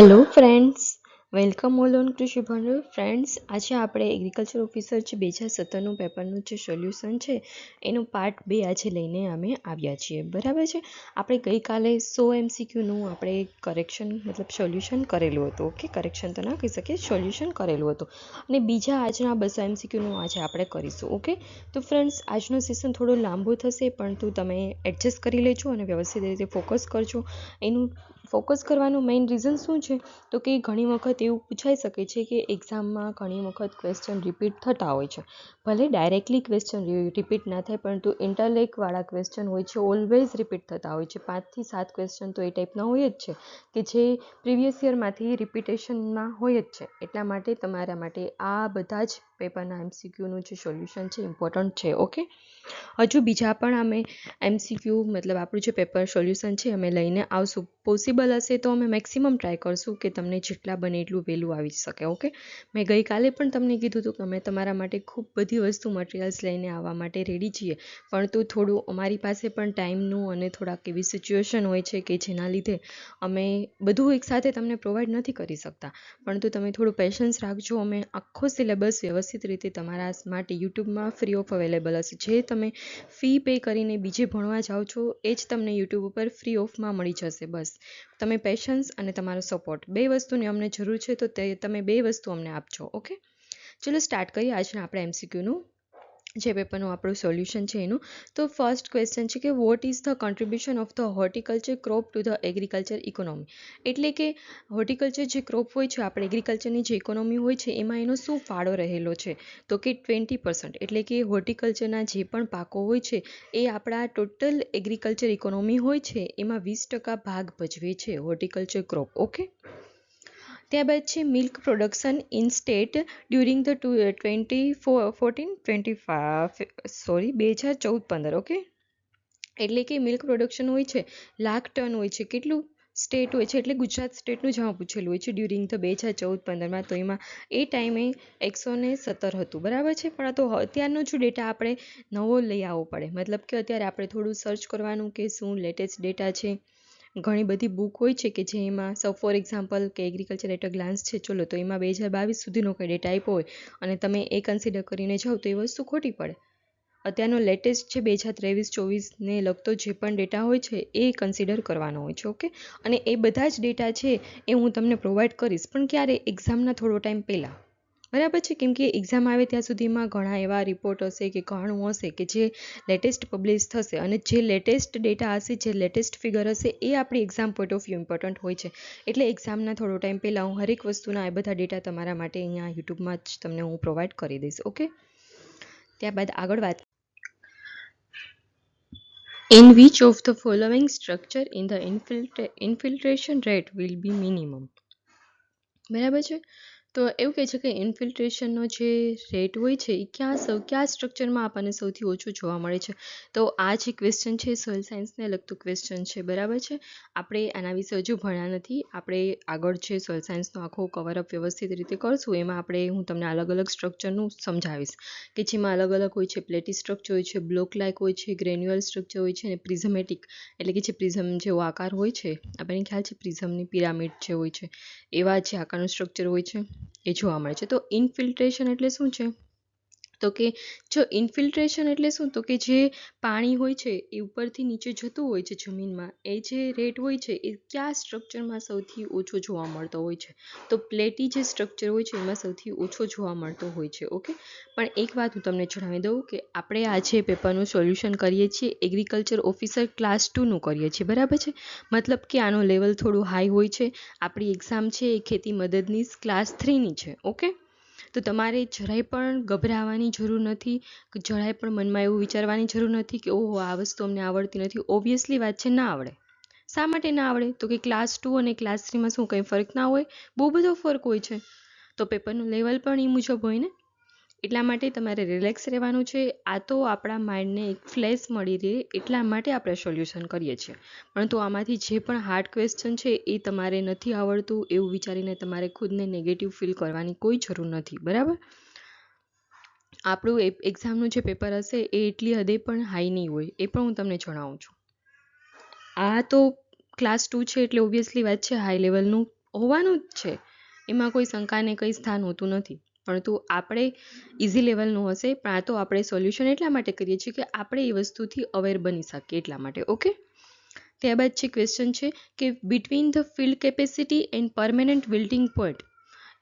Hello friends, welcome all on કૃષિ ભંડોળ. Friends, આજે આપણે એગ્રીકલ્ચર ઓફિસર જે 2017નું પેપરનું જે સોલ્યુશન છે એનું પાર્ટ 2 આજે લઈને અમે આવ્યા છીએ. બરાબર છે. આપણે ગઈકાલે 100 MCQનું આપણે કરેક્શન મતલબ સોલ્યુશન કરેલું હતું. ઓકે, કરેક્શન તો ના કહી શકીએ, સોલ્યુશન કરેલું હતું. અને બીજા આજના 200 MCQનું આજે આપણે કરીશું. ઓકે, તો ફ્રેન્ડ્સ, આજનો સેશન થોડો લાંબો થશે, પરંતુ તમે એડજસ્ટ કરી લેજો અને વ્યવસ્થિત રીતે ફોકસ કરજો. એનું ફોકસ કરવાનું મેઇન રીઝન શું છે તો કે ઘણી વખત એવું પૂછાઈ શકે છે કે એક્ઝામમાં ઘણી વખત ક્વેશ્ચન રિપીટ થતા હોય છે. ભલે ડાયરેક્ટલી ક્વેશ્ચન રિપીટ ના થાય, પરંતુ ઇન્ટરલેકવાળા ક્વેશ્ચન હોય છે, ઓલવેઝ રિપીટ થતા હોય છે. 5 થી 7 ક્વેશ્ચન તો એ ટાઈપના હોય જ છે કે જે પ્રીવિયસ યરમાંથી રિપીટેશનમાં હોય જ છે. એટલા માટે તમારા માટે આ બધા જ પેપરના MCQનું જે સોલ્યુશન છે ઇમ્પોર્ટન્ટ છે. ઓકે, હજુ બીજા પણ અમે MCQ મતલબ આપણું જે પેપર સોલ્યુશન છે અમે લઈને આવશું. પોસિબલ હશે તો અમે મેક્સિમમ ટ્રાય કરશું કે તમને જેટલા બને એટલું વહેલું આવી શકે. ઓકે, મેં ગઈકાલે પણ તમને કીધું હતું કે અમે તમારા માટે ખૂબ બધી વસ્તુ મટીરિયલ્સ લઈને આવવા માટે રેડી છીએ, પરંતુ થોડું અમારી પાસે પણ ટાઈમનું અને થોડાક એવી સિચ્યુએશન હોય છે કે જેના લીધે અમે બધું એકસાથે તમને પ્રોવાઈડ નથી કરી શકતા. પરંતુ તમે થોડું પેશન્સ રાખજો. અમે આખો સિલેબસ વ્યવસ્થિત રીતે તમારા માટે યુટ્યુબમાં ફ્રી ઓફ અવેલેબલ હશે. જે તમે ફી પે કરીને બીજે ભણવા જાઓ છો એ જ તમને યુટ્યુબ ઉપર ફ્રી ઓફમાં મળી જશે. બસ તમે પેશન્સ અને તમારો સપોર્ટ, બે વસ્તુની અમને જરૂર છે, તો તમે બે વસ્તુ અમને આપજો. ઓકે, ચલો સ્ટાર્ટ કરીએ આજના આપણે MCQનું જે પેપરનું આપણું સોલ્યુશન છે એનું. તો ફર્સ્ટ ક્વેશ્ચન છે કે what is the contribution of the horticulture crop to the agriculture economy. એટલે કે હોર્ટિકલ્ચર જે ક્રોપ હોય છે, આપણે એગ્રીકલ્ચરની જે ઇકોનોમી હોય છે એમાં એનો શું ફાળો રહેલો છે તો કે 20%. એટલે કે હોર્ટિકલ્ચરના જે પણ પાકો હોય છે એ આપણા ટોટલ એગ્રીકલ્ચર ઇકોનોમી હોય છે એમાં 20% ભાગ ભજવે છે હોર્ટિકલ્ચર ક્રોપ. ઓકે, ત્યારબાદ છે milk production in state during the 2014-15. Okay, એટલે કે મિલ્ક પ્રોડક્શન હોય છે 1,00,000 ટન હોય છે. કેટલું સ્ટેટ હોય છે, એટલે ગુજરાત સ્ટેટનું જમાં પૂછેલું હોય છે ડ્યુરિંગ ધ 2014-15માં. તો એમાં એ ટાઈમે 117 હતું. બરાબર છે. પણ તો અત્યારનો જો ડેટા આપણે નવો લઈ આવવો પડે, મતલબ કે અત્યારે આપણે થોડું સર્ચ કરવાનું કે શું લેટેસ્ટ ડેટા છે. ઘણી બધી બુક હોય છે કે જેમાં ફોર એક્ઝામ્પલ કે એગ્રીકલ્ચર એટ અ ગ્લાન્સ છે, ચલો તો એમાં 2022 સુધીનો કંઈ ડેટા આપ્યો હોય અને તમે એ કન્સિડર કરીને જાઓ તો એ વસ્તુ ખોટી પડે. અત્યારનો લેટેસ્ટ છે 2023-24ને લગતો જે પણ ડેટા હોય છે એ કન્સિડર કરવાનો હોય છે. ઓકે, અને એ બધા જ ડેટા છે એ હું તમને પ્રોવાઈડ કરીશ, પણ ક્યારે એક્ઝામના થોડો ટાઈમ પહેલાં. બરાબર છે. કેમ કે એક્ઝામ આવે ત્યાં સુધીમાં ઘણા એવા રિપોર્ટ હશે કે ઘણું હશે કે જે લેટેસ્ટ પબ્લિશ થશે, અને જે લેટેસ્ટ ડેટા હશે, જે લેટેસ્ટ ફિગર હશે એ આપણી exam point of view important હોય છે. એટલે એક્ઝામના થોડો ટાઈમ પહેલાં હું હરેક વસ્તુના એ બધા ડેટા તમારા માટે અહીંયા યુટ્યુબમાં જ તમને હું પ્રોવાઈડ કરી દઈશ. ઓકે, ત્યારબાદ આગળ વાત, In which of the following structure in the infiltration rate will be minimum. બરાબર છે. તો એવું કહે છે કે ઇન્ફિલ્ટ્રેશનનો જે રેટ હોય છે એ કયા સ્ટ્રક્ચરમાં આપણને સૌથી ઓછું જોવા મળે છે. તો આ જે ક્વેશ્ચન છે સોઇલ સાયન્સને લગતું ક્વેશ્ચન છે. બરાબર છે. આપણે આના વિશે હજુ ભણ્યા નથી. આપણે આગળ છે સોઇલ સાયન્સનો આખો કવરઅપ વ્યવસ્થિત રીતે કરશું. એમાં હું તમને અલગ અલગ સ્ટ્રક્ચરનું સમજાવીશ કે જેમાં અલગ અલગ હોય છે. પ્લેટી સ્ટ્રક્ચર હોય છે, બ્લોક લાઇક હોય છે, ગ્રેન્યુઅલ સ્ટ્રક્ચર હોય છે, અને પ્રિઝમેટિક એટલે કે જે પ્રિઝમ જેવો આકાર હોય છે, આપણને ખ્યાલ છે પ્રિઝમની પિરામિડ જે હોય છે એવા જે આકારનું સ્ટ્રક્ચર હોય છે એ જોવા મળે છે. તો ઇન્ફિલ્ટ્રેશન એટલે શું છે તો કે જો ઇન્ફિલ્ટ્રેશન એટલે શું તો કે જે પાણી હોય છે એ ઉપરથી નીચે જતું હોય છે જમીનમાં, એ જે રેટ હોય છે એ કયા સ્ટ્રક્ચરમાં સૌથી ઓછો જોવા મળતો હોય છે. તો પ્લેટી જે સ્ટ્રક્ચર હોય છે એમાં સૌથી ઓછો જોવા મળતો હોય છે. ઓકે, પણ એક વાત હું તમને જણાવી દઉં કે આપણે આજે પેપરનું સોલ્યુશન કરીએ છીએ એગ્રીકલ્ચર ઓફિસર ક્લાસ 2નું કરીએ છીએ. બરાબર છે. મતલબ કે આનો લેવલ થોડું હાઈ હોય છે. આપણી એક્ઝામ છે એ ખેતી મદદનીશ ક્લાસ 3ની છે. ઓકે, તો તમારે જરાય પણ ગભરાવાની જરૂર નથી, જરાય પણ મનમાં એવું વિચારવાની જરૂર નથી કે ઓહો આ વસ્તુ અમને આવડતી નથી. ઓબ્વિયસલી વાત છે, ના આવડે. શા માટે ના આવડે તો કે ક્લાસ 2 અને ક્લાસ 3માં શું કંઈ ફરક ના હોય? બહુ બધો ફરક હોય છે. તો પેપરનું લેવલ પણ એ મુજબ હોય ને. એટલા માટે તમારે રિલેક્સ રહેવાનું છે. આ તો આપણા માઇન્ડને એક ફ્લેશ મળી રહે એટલા માટે આપણે સોલ્યુશન કરીએ છીએ. પરંતુ આમાંથી જે પણ હાર્ડ ક્વેશ્ચન છે એ તમારે નથી આવડતું એવું વિચારીને તમારે ખુદને નેગેટિવ ફીલ કરવાની કોઈ જરૂર નથી. બરાબર. આપણું એક્ઝામનું જે પેપર હશે એ એટલી હદે પણ હાઈ નહીં હોય, એ પણ હું તમને જણાવું છું. આ તો ક્લાસ 2 છે એટલે ઓબ્વિયસલી વાત છે હાઈ લેવલનું હોવાનું જ છે, એમાં કોઈ શંકાને કંઈ સ્થાન હોતું નથી, પરંતુ આપણે ઇઝી લેવલનું હશે, પણ આ તો આપણે સોલ્યુશન એટલા માટે કરીએ છીએ કે આપણે એ વસ્તુથી અવેર બની શકીએ એટલા માટે. ઓકે, ત્યારબાદ છે ક્વેશ્ચન છે કે between the field capacity and permanent wilting point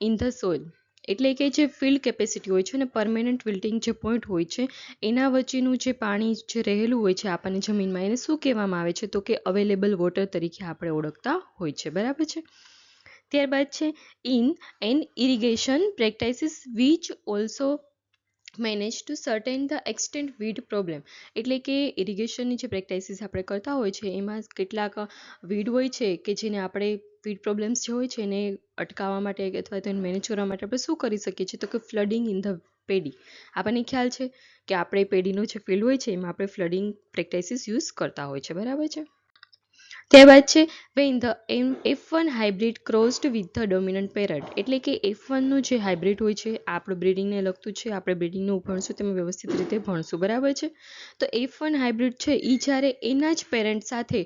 in the soil, એટલે કે જે ફિલ્ડ કેપેસિટી હોય છે અને પરમેનન્ટ વિલ્ટિંગ જે પોઈન્ટ હોય છે એના વચ્ચેનું જે પાણી જે રહેલું હોય છે આપણને જમીનમાં, એને શું કહેવામાં આવે છે? તો કે અવેલેબલ વોટર તરીકે આપણે ઓળખતા હોય છે. બરાબર છે. ત્યારબાદ છે in an irrigation practices which also manage to certain the extent weed problem, એટલે કે ઇરિગેશનની જે પ્રેક્ટિસિસ આપણે કરતા હોય છે એમાં કેટલાક વીડ હોય છે કે જેને આપણે વીડ પ્રોબ્લેમ્સ જે હોય છે એને અટકાવવા માટે અથવા તો એને મેનેજ કરવા માટે આપણે શું કરી શકીએ છીએ? તો કે ફ્લડિંગ ઇન ધ પેડી. આપણને ખ્યાલ છે કે આપણે પેડીનું જે ફિલ્ડ હોય છે એમાં આપણે ફ્લડિંગ પ્રેક્ટિસિસ યુઝ કરતા હોય છે. બરાબર છે. ત્યારબાદ છે when the F1 hybrid crossed with the dominant parent, એટલે કે F1નું જે હાઇબ્રિડ હોય છે, આપણું બ્રીડિંગને લગતું છે, આપણે બ્રીડિંગનું ભણશું તેમાં વ્યવસ્થિત રીતે ભણશું. બરાબર છે. તો F1 હાઇબ્રિડ છે એ જ્યારે એના જ પેરેન્ટ સાથે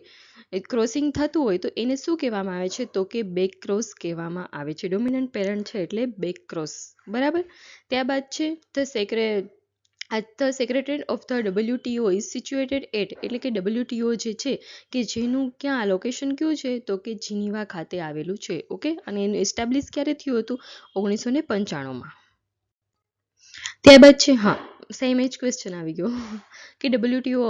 ક્રોસિંગ થતું હોય તો એને શું કહેવામાં આવે છે? તો કે બેક ક્રોસ કહેવામાં આવે છે. ડોમિનન્ટ પેરન્ટ છે એટલે બેક ક્રોસ. બરાબર. ત્યારબાદ છે the secretariat of the WTO is situated at, એટલે કે WTO જે છે કે જેનું ક્યાં લોકેશન કયું છે? તો કે જીનીવા ખાતે આવેલું છે. ઓકે, અને એનું એસ્ટાબ્લિશ ક્યારે થયું હતું? 1995માં. ત્યારબાદ છે સેમ એજ ક્વેશ્ચન આવી ગયો કે WTO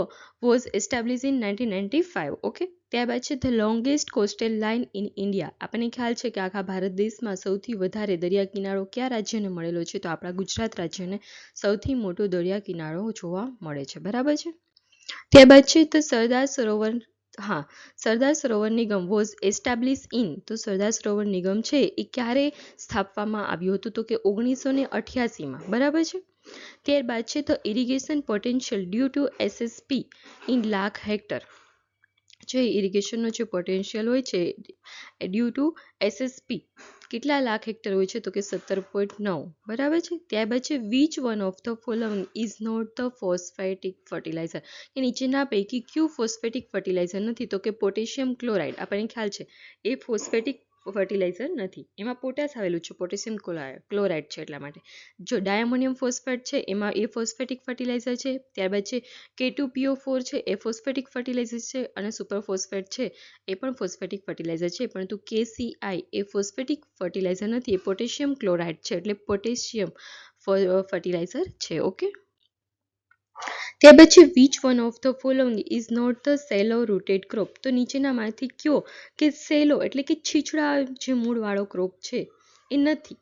was establish in 1995. Okay, ત્યારબાદ છે the longest coastal line in India. આપણને ખ્યાલ છે કે આખા ભારત દેશમાં સૌથી વધારે દરિયા કિનારો કયા રાજ્યને મળેલો છે? તો આપણા ગુજરાત રાજ્યને સૌથી મોટો દરિયા કિનારો જોવા મળે છે. બરાબર છે. ત્યારબાદ છે તો સરદાર સરોવર નિગમ વોઝ એસ્ટાબ્લિશ ઇન, તો સરદાર સરોવર નિગમ છે એ ક્યારે સ્થાપવામાં આવ્યું હતું? તો કે 1988માં. બરાબર છે. ત્યારબાદ છે તો irrigation potential due to SSP in lakh hectare, જે ઇરિગેશનનો જે પોટેન્શિયલ હોય છે ડ્યુ ટુ SSP કેટલા લાખ હેક્ટર હોય છે? તો કે 17.9. બરાબર છે. ત્યારબાદ છે which one of the following is not the phosphatic fertiliser, કે નીચેના પૈકી કયું ફોસ્ફેટિક ફર્ટિલાઇઝર નથી? તો કે પોટેશિયમ ક્લોરાઇડ. આપણને ખ્યાલ છે એ ફોસ્ફેટિક ફર્ટિલાઇઝર નથી, એમાં પોટાશ આવેલું છે, પોટેશિયમ ક્લોરાઇડ છે એટલા માટે. જો ડાયમોનિયમ ફોસ્ફેટ છે એમાં એ ફોસ્ફેટિક ફર્ટિલાઇઝર છે. ત્યારબાદ છે K2PO4 છે એ ફોસ્ફેટિક ફર્ટિલાઇઝર છે, અને સુપર ફોસ્ફેટ છે એ પણ ફોસ્ફેટિક ફર્ટિલાઇઝર છે, પરંતુ KCI એ ફોસ્ફેટિક ફર્ટિલાઇઝર નથી, એ પોટેશિયમ ક્લોરાઇડ છે, એટલે પોટેશિયમ ફર્ટિલાઇઝર છે. ઓકે, ત્યાર પછી which one of the following is not the shallow rooted crop, તો નીચેનામાંથી કયો કે સેલો એટલે કે છીછડા જે મૂળવાળો ક્રોપ છે એ નથી?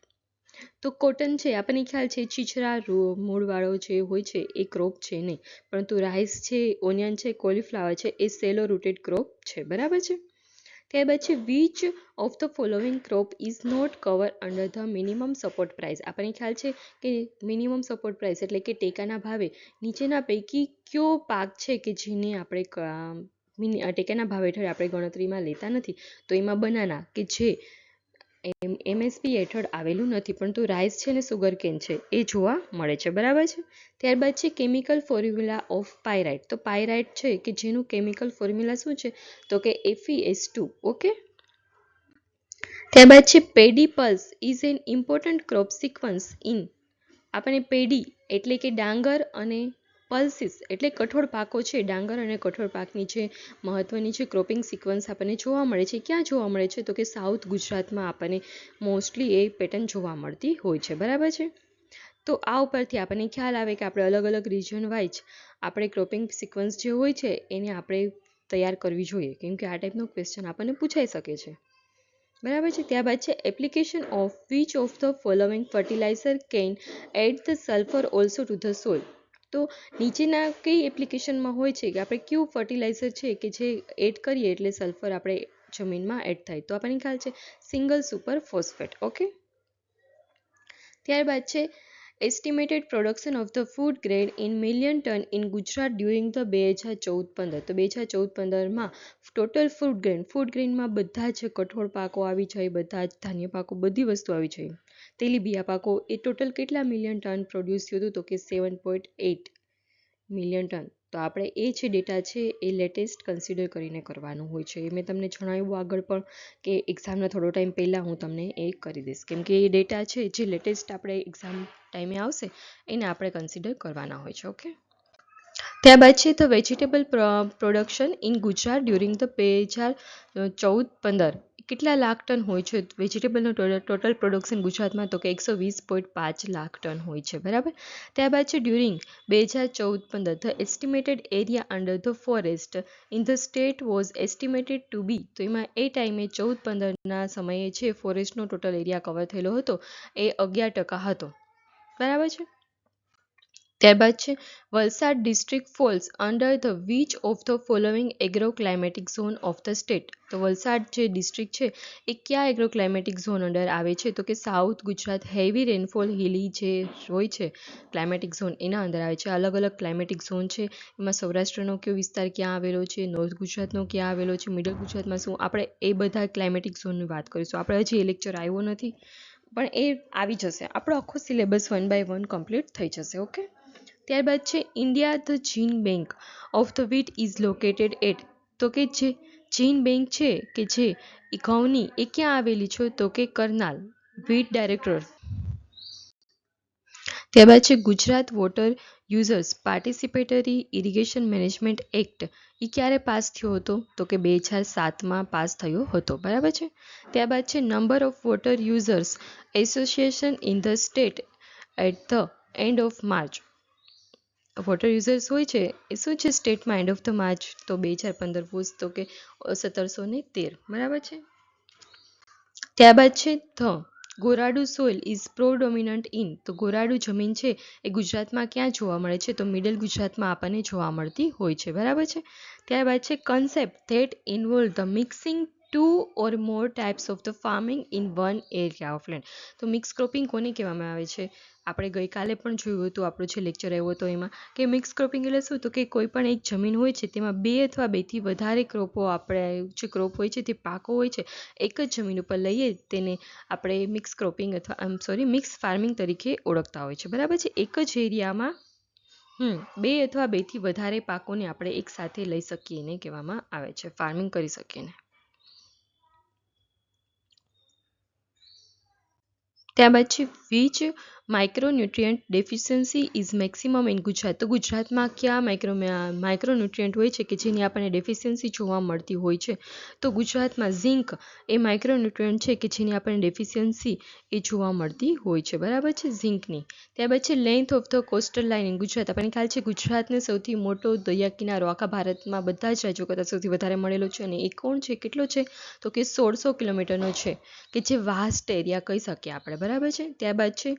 તો કોટન છે, આપણને ખ્યાલ છે છીછરા મૂળવાળો જે હોય છે એ ક્રોપ છે નહીં, પરંતુ રાઈસ છે, ઓનિયન છે, કોલીફ્લાવર છે એ સેલો રૂટેડ ક્રોપ છે. બરાબર છે. ત્યારબાદ છે which of the following crop is not cover under the minimum support price. આપણને ખ્યાલ છે કે મિનિમમ સપોર્ટ પ્રાઇસ એટલે કે ટેકાના ભાવે નીચેના પૈકી કયો પાક છે કે જેને આપણે ટેકાના ભાવ હેઠળ આપણે ગણતરીમાં લેતા નથી? તો એમાં બનાના, કે જે MSP હેઠળ આવેલું નથી, પરંતુ રાઈસ છે ને સુગર કેન છે એ જોવા મળે છે. બરાબર છે. ત્યારબાદ છે કેમિકલ ફોર્મ્યુલા ઓફ પાયરાઇટ, તો પાયરાઇટ છે કે જેનું કેમિકલ ફોર્મ્યુલા શું છે? તો કે FeS2. ઓકે, ત્યારબાદ છે paddy pulse is an important crop sequence in, આપણને પેડી એટલે કે ડાંગર અને પલ્સીસ એટલે કઠોળ પાકો છે, ડાંગર અને કઠોળ પાકની જે મહત્વની છે ક્રોપિંગ સિક્વન્સ આપણને જોવા મળે છે. ક્યાં જોવા મળે છે? તો કે સાઉથ ગુજરાતમાં આપણને મોસ્ટલી એ પેટર્ન જોવા મળતી હોય છે. બરાબર છે. તો આ ઉપરથી આપણને ખ્યાલ આવે કે આપણે અલગ અલગ રિજન વાઇઝ આપણે ક્રોપિંગ સિક્વન્સ જે હોય છે એને આપણે તૈયાર કરવી જોઈએ, કેમ કે આ ટાઈપનો ક્વેશ્ચન આપણને પૂછાઈ શકે છે. બરાબર છે. ત્યારબાદ છે application of which of the following fertiliser can add the sulphur also to the soil, તો નીચેના કઈ એપ્લિકેશનમાં હોય છે કે આપણે કયું ફર્ટિલાઇઝર છે કે જે એડ કરીએ એટલે સલ્ફર આપણે જમીનમાં એડ થાય? તો આપણને ખ્યાલ છે સિંગલ સુપર ફોસ્ફેટ. ઓકે, ત્યારબાદ છે estimated production of the food grade in million ton in Gujarat during the 2014-15, તો 2014-15માં ટોટલ ફૂડ ગ્રેનમાં બધા જ કઠોળ પાકો આવી જાય, બધા જ ધાન્ય પાકો, બધી વસ્તુ આવી જાય, તેલીબિયા પાકો, એ ટોટલ કેટલા મિલિયન ટન પ્રોડ્યુસ થયું હતું? તો કે 7.8 મિલિયન ટન. તો આપણે એ જે ડેટા છે એ લેટેસ્ટ કન્સિડર કરીને કરવાનું હોય છે. એ મેં તમને જણાવ્યું આગળ પણ કે એક્ઝામના થોડો ટાઈમ પહેલાં હું તમને એ કરી દઈશ, કેમ કે એ ડેટા છે જે લેટેસ્ટ આપણે એક્ઝામ ટાઈમે આવશે એને આપણે કન્સિડર કરવાના હોય છે. ઓકે, ત્યારબાદ છે the vegetable production in Gujarat during the 2014-15 કેટલા લાખ ટન હોય છે વેજીટેબલનું ટોટલ પ્રોડક્શન ગુજરાતમાં? તો કે 120.5 લાખ ટન હોય છે. બરાબર. ત્યારબાદ છે during 2014-15 the estimated area under the forest in the state was estimated to be. તો એમાં એ ટાઈમે 14-15ના સમયે છે ફોરેસ્ટનો ટોટલ એરિયા કવર થયેલો હતો એ 11% હતો. બરાબર છે. ત્યારબાદ છે Valsad district falls under the which of the following agro climatic zone of the state. તો વલસાડ જે ડિસ્ટ્રિક્ટ છે એ કયા એગ્રો ક્લાઇમેટિક ઝોન અંડર આવે છે? તો કે સાઉથ ગુજરાત હેવી રેનફોલ હિલી જે હોય છે ક્લાઇમેટિક ઝોન એના અંદર આવે છે. અલગ અલગ ક્લાઇમેટિક ઝોન છે, એમાં સૌરાષ્ટ્રનો કયો વિસ્તાર ક્યાં આવેલો છે, નોર્થ ગુજરાતનો ક્યાં આવેલો છે, મિડલ ગુજરાતમાં શું, આપણે એ બધા ક્લાઇમેટિક ઝોનની વાત કરીશું. આપણે હજી એ લેક્ચર આવ્યો નથી પણ એ આવી જશે, આપણો આખો સિલેબસ 1 by 1 કમ્પ્લીટ થઈ જશે. ઓકે, ત્યારબાદ છે India the gene bank of the wheat is located at. તો કે જે જીન બેંક છે કે જે ઘઉંની એ ક્યાં આવેલી છે? તો કે કરનાલ, વીટ ડાયરેક્ટર. ત્યારબાદ છે Gujarat water users participatory irrigation management act એ ક્યારે પાસ થયો હતો? તો કે 2007માં પાસ થયો હતો. બરાબર છે. ત્યારબાદ છે number of water users association in the state at the end of March. Water users હોય છે એ શું છે સ્ટેટમાં એન્ડ ઓફ ધ માર્ચ? તો 2015 વોઝ તો કે 1713. બરાબર છે. ત્યારબાદ છે ધ ગોરાડુ સોઇલ ઇઝ પ્રોડોમિનન્ટ ઇન. તો ગોરાડુ જમીન છે એ ગુજરાતમાં ક્યાં જોવા મળે છે? તો મિડલ ગુજરાતમાં આપણને જોવા મળતી હોય છે. બરાબર છે. ત્યારબાદ છે concept that involve the mixing 2 or more types of the farming in one area of land. તો મિક્સ ક્રોપિંગ કોને કહેવામાં આવે છે? આપણે ગઈકાલે પણ જોયું હતું, આપણો જે લેક્ચર આવ્યો હતો એમાં, કે મિક્સ ક્રોપિંગ એટલે શું? તો કે કોઈ પણ એક જમીન હોય છે તેમાં 2 અથવા 2થી વધારે ક્રોપો, આપણે જે ક્રોપ હોય છે તે પાકો હોય છે એક જ જમીન ઉપર લઈએ તેને આપણે મિક્સ ક્રોપિંગ અથવા મિક્સ ફાર્મિંગ તરીકે ઓળખતા હોય છે. બરાબર છે. એક જ એરિયામાં 2 અથવા 2થી વધારે પાકોને આપણે એક સાથે લઈ શકીએ એને કહેવામાં આવે છે ફાર્મિંગ કરી શકીએ ને. ત્યારબાદ છે which micronutrient deficiency is maximum in Gujarat. તો ગુજરાતમાં કયા માઇક્રોન્યુટ્રિયન્ટ હોય છે કે જેની આપણને ડેફિશિયન્સી જોવા મળતી હોય છે? તો ગુજરાતમાં ઝિંક એ માઇક્રોન્યુટ્રિયન્ટ છે કે જેની આપણને ડેફિશિયન્સી એ જોવા મળતી હોય છે. બરાબર છે, ઝિંકની. ત્યારબાદ છે length of the coastal line in Gujarat. આપણને ખ્યાલ છે ગુજરાતને સૌથી મોટો દરિયા કિનારો આખા ભારતમાં બધા જ રાજ્યો કરતાં સૌથી વધારે મળેલો છે અને એ કોણ છે, કેટલો છે? તો કે 1600 કિલોમીટરનો છે, કે જે વાસ્ટ એરિયા કહી શકીએ આપણે. બરાબર છે. ત્યારબાદ છે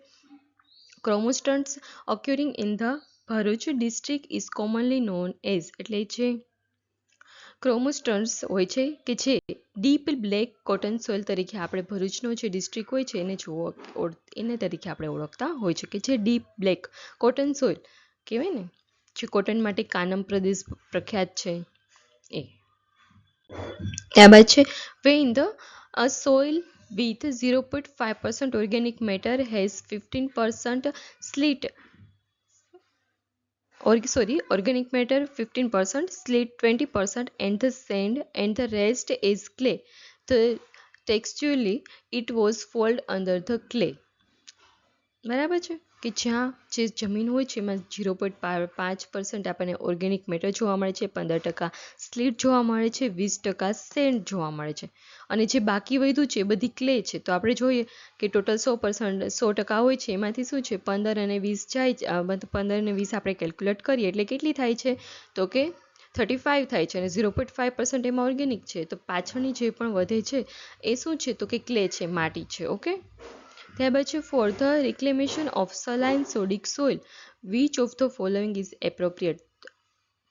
chromusterts occurring in the Bharuch district is commonly known as. એટલે જે ક્રોમોસ્ટન્સ હોય છે કે જે ડીપ બ્લેક કોટન સોઇલ તરીકે આપણે ભરૂચનો જે ડિસ્ટ્રિક્ટ હોય છે એને તરીકે આપણે ઓળખતા હોય છે, કે જે ડીપ બ્લેક કોટન સોઇલ કહેવાય ને, જે કોટન માટે કાનમ પ્રદેશ પ્રખ્યાત છે એ. ત્યારબાદ છે way in the soil with 0.5% organic matter has 15% organic matter 15%, slate 20% and the sand and the rest is clay. Textually it was fold under the clay. બરાબર છે. કે જ્યાં જે જમીન હોય છે એમાં 0.5% આપણને ઓર્ગેનિક મેટર જોવા મળે છે, 15% સ્લીટ જોવા મળે છે, 20% સેન્ડ જોવા મળે છે અને જે બાકી વધ્યું છે એ બધી ક્લે છે. તો આપણે જોઈએ કે ટોટલ 100% હોય છે, એમાંથી શું છે 15 અને 20 જાય, 15 અને 20 આપણે કેલ્ક્યુલેટ કરીએ એટલે કેટલી થાય છે? તો કે 35 થાય છે અને 0.5% એમાં ઓર્ગેનિક છે. તો પાછળની જે પણ વધે છે એ શું છે? તો કે ક્લે છે, માટી છે. ઓકે. ત્યારબાદ છે for the reclamation of saline sodic soil which of the following is appropriate.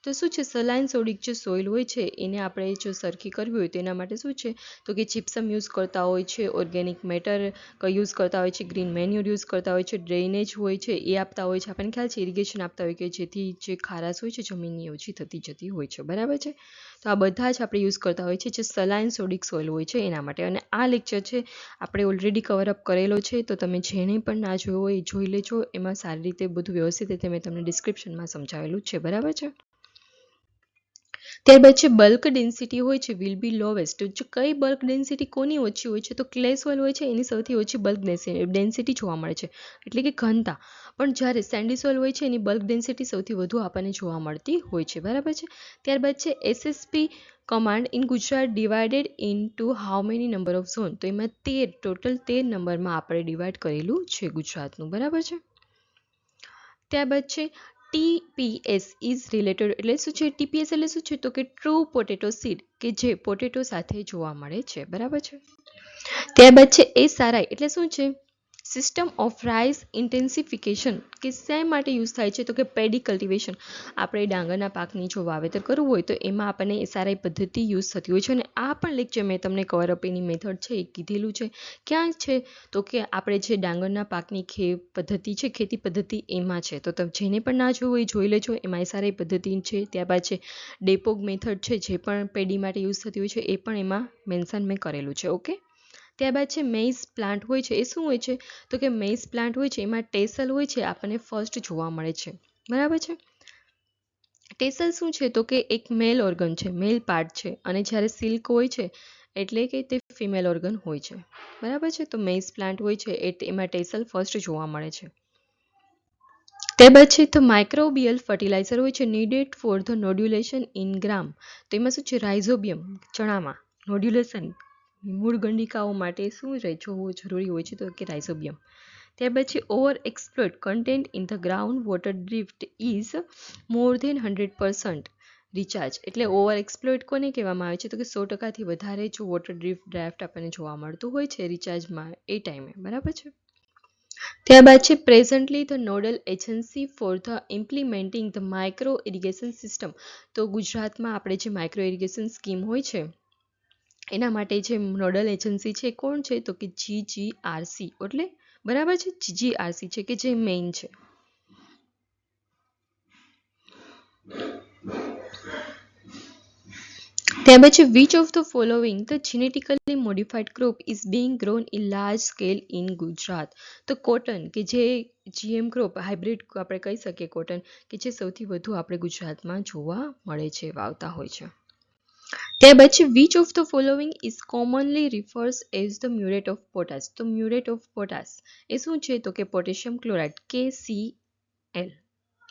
તો શું છે સલાઇન સોડિક જે સોઇલ હોય છે એને આપણે જો સરખી કરવી હોય તો એના માટે શું છે? તો કે જીપ્સમ યુઝ કરતા હોય છે, ઓર્ગેનિક મેટર યુઝ કરતા હોય છે, ગ્રીન મેન્યુર યુઝ કરતા હોય છે, ડ્રેનેજ હોય છે એ આપતા હોય છે, આપણને ખ્યાલ છે ઇરિગેશન આપતા હોય કે જેથી જે ખારાશ હોય છે જમીનની ઓછી થતી જતી હોય છે. બરાબર છે. તો આ બધા જ આપણે યુઝ કરતા હોય છે જે સલાઇન સોડિક સોઇલ હોય છે એના માટે. અને આ લેક્ચર છે આપણે ઓલરેડી કવરઅપ કરેલો છે, તો તમે જેને પણ ના જોયો હોય એ જોઈ લેજો. એમાં સારી રીતે બધું વ્યવસ્થિત રીતે મેં તમને ડિસ્ક્રિપ્શનમાં સમજાવેલું છે. બરાબર છે. ત્યારબાદ છે બલ્ક ડેન્સિટી હોય છે વિલ બી લોવેસ્ટ. જો કઈ બલ્ક ડેન્સિટી કોની ઓછી હોય છે તો ક્લે સોઇલ હોય છે એની સૌથી ઓછી બલ્ક ડેન્સિટી જોવા મળે છે, એટલે કે ઘનતા. પણ જ્યારે સેન્ડી સોઇલ હોય છે એની બલ્ક ડેન્સિટી સૌથી વધુ આપણને જોવા મળતી હોય છે, બરાબર છે. ત્યારબાદ છે SSP command in Gujarat divided into how many number of zone. તો એમાં ટોટલ 13 નંબરમાં આપણે ડિવાઇડ કરેલું છે ગુજરાતનું, બરાબર છે. ત્યારબાદ છે TPS ઇઝ રિલેટેડ, એટલે શું છે TPS એટલે શું છે તો કે ટ્રુ પોટેટો સીડ, કે જે પોટેટો સાથે જોવા મળે છે, બરાબર છે. ત્યારબાદ છે SRI એટલે શું છે સિસ્ટમ ઓફ રાઇસ ઇન્ટેન્સિફિકેશન, કે શા માટે યુઝ થાય છે તો કે પેડી કલ્ટિવેશન. આપણે ડાંગરના પાકની જો વાવેતર કરવું હોય તો એમાં આપણને SRI પદ્ધતિ યુઝ થતી હોય છે. અને આ પણ લેક્ચર મેં તમને કવર અપ એની મેથડ છે એ કીધેલું છે. ક્યાં છે તો કે આપણે જે ડાંગરના પાકની પદ્ધતિ છે ખેતી પદ્ધતિ એમાં છે, તો જેને પણ ના જોવું હોય જોઈ લેજો, એમાં SRI પદ્ધતિ છે. ત્યારબાદ છે ડેપોગ મેથડ છે જે પણ પેડી માટે યુઝ થતી હોય છે એ પણ એમાં મેન્શન મેં કરેલું છે, ઓકે. ત્યારબાદ છે મેઇઝ પ્લાન્ટ હોય છે, એ શું હોય છે તો કે મેઇઝ પ્લાન્ટ હોય છે એમાં ટેસલ હોય છે આપણને ફર્સ્ટ જોવા મળે છે, બરાબર છે. ટેસલ શું છે તો કે એક મેલ ઓર્ગન છે, મેલ પાર્ટ છે, અને જ્યારે સિલ્ક હોય છે એટલે કે તે ફિમેલ ઓર્ગન હોય છે, બરાબર છે. તો મેઇઝ પ્લાન્ટ હોય છે એમાં ટેસલ ફર્સ્ટ જોવા મળે છે. ત્યારબાદ છે તો માઇક્રોબિયલ ફર્ટિલાઇઝર હોય છે નીડેડ ફોર ધ નોડ્યુલેશન ઇન ગ્રામ. તો એમાં શું છે રાઇઝોબિયમ ચણામાં નોડ્યુલેશન મૂળ ગંડિકાઓ માટે શું જોવું જરૂરી હોય છે તો કે રાઇઝોબિયમ. ત્યારબાદ છે over exploit content in the ground water drift is more than 100% recharge. એટલે ઓવર એક્સપ્લોઇટ કોને કહેવામાં આવે છે તો કે 100%થી વધારે જો વોટર ડ્રાફ્ટ આપણને જોવા મળતું હોય છે રિચાર્જમાં એ ટાઈમે, બરાબર છે. ત્યારબાદ છે presently the nodal agency for the implementing the micro irrigation system. તો ગુજરાતમાં આપણે જે માઇક્રો ઇરિગેશન સ્કીમ હોય છે એના માટે જે નોડલ એજન્સી છે કોણ છે તો કે GGRC, એટલે બરાબર છે GGRC છે કે જે મેઇન છે. ત્યારબાદ છે which of the following the genetically modified crop is being grown in large scale in Gujarat. તો કોટન, કે જે GM ક્રોપ હાઇબ્રિડ આપણે કહી શકીએ કોટન, કે જે સૌથી વધુ આપણે ગુજરાતમાં જોવા મળે છે, વાવતા હોય છે. ત્યારબાદ છે which of the following is commonly refers as the muriate of potash. તો મ્યુરેટ ઓફ પોટાશ એ શું છે તો કે પોટેશિયમ ક્લોરાઇડ KCl,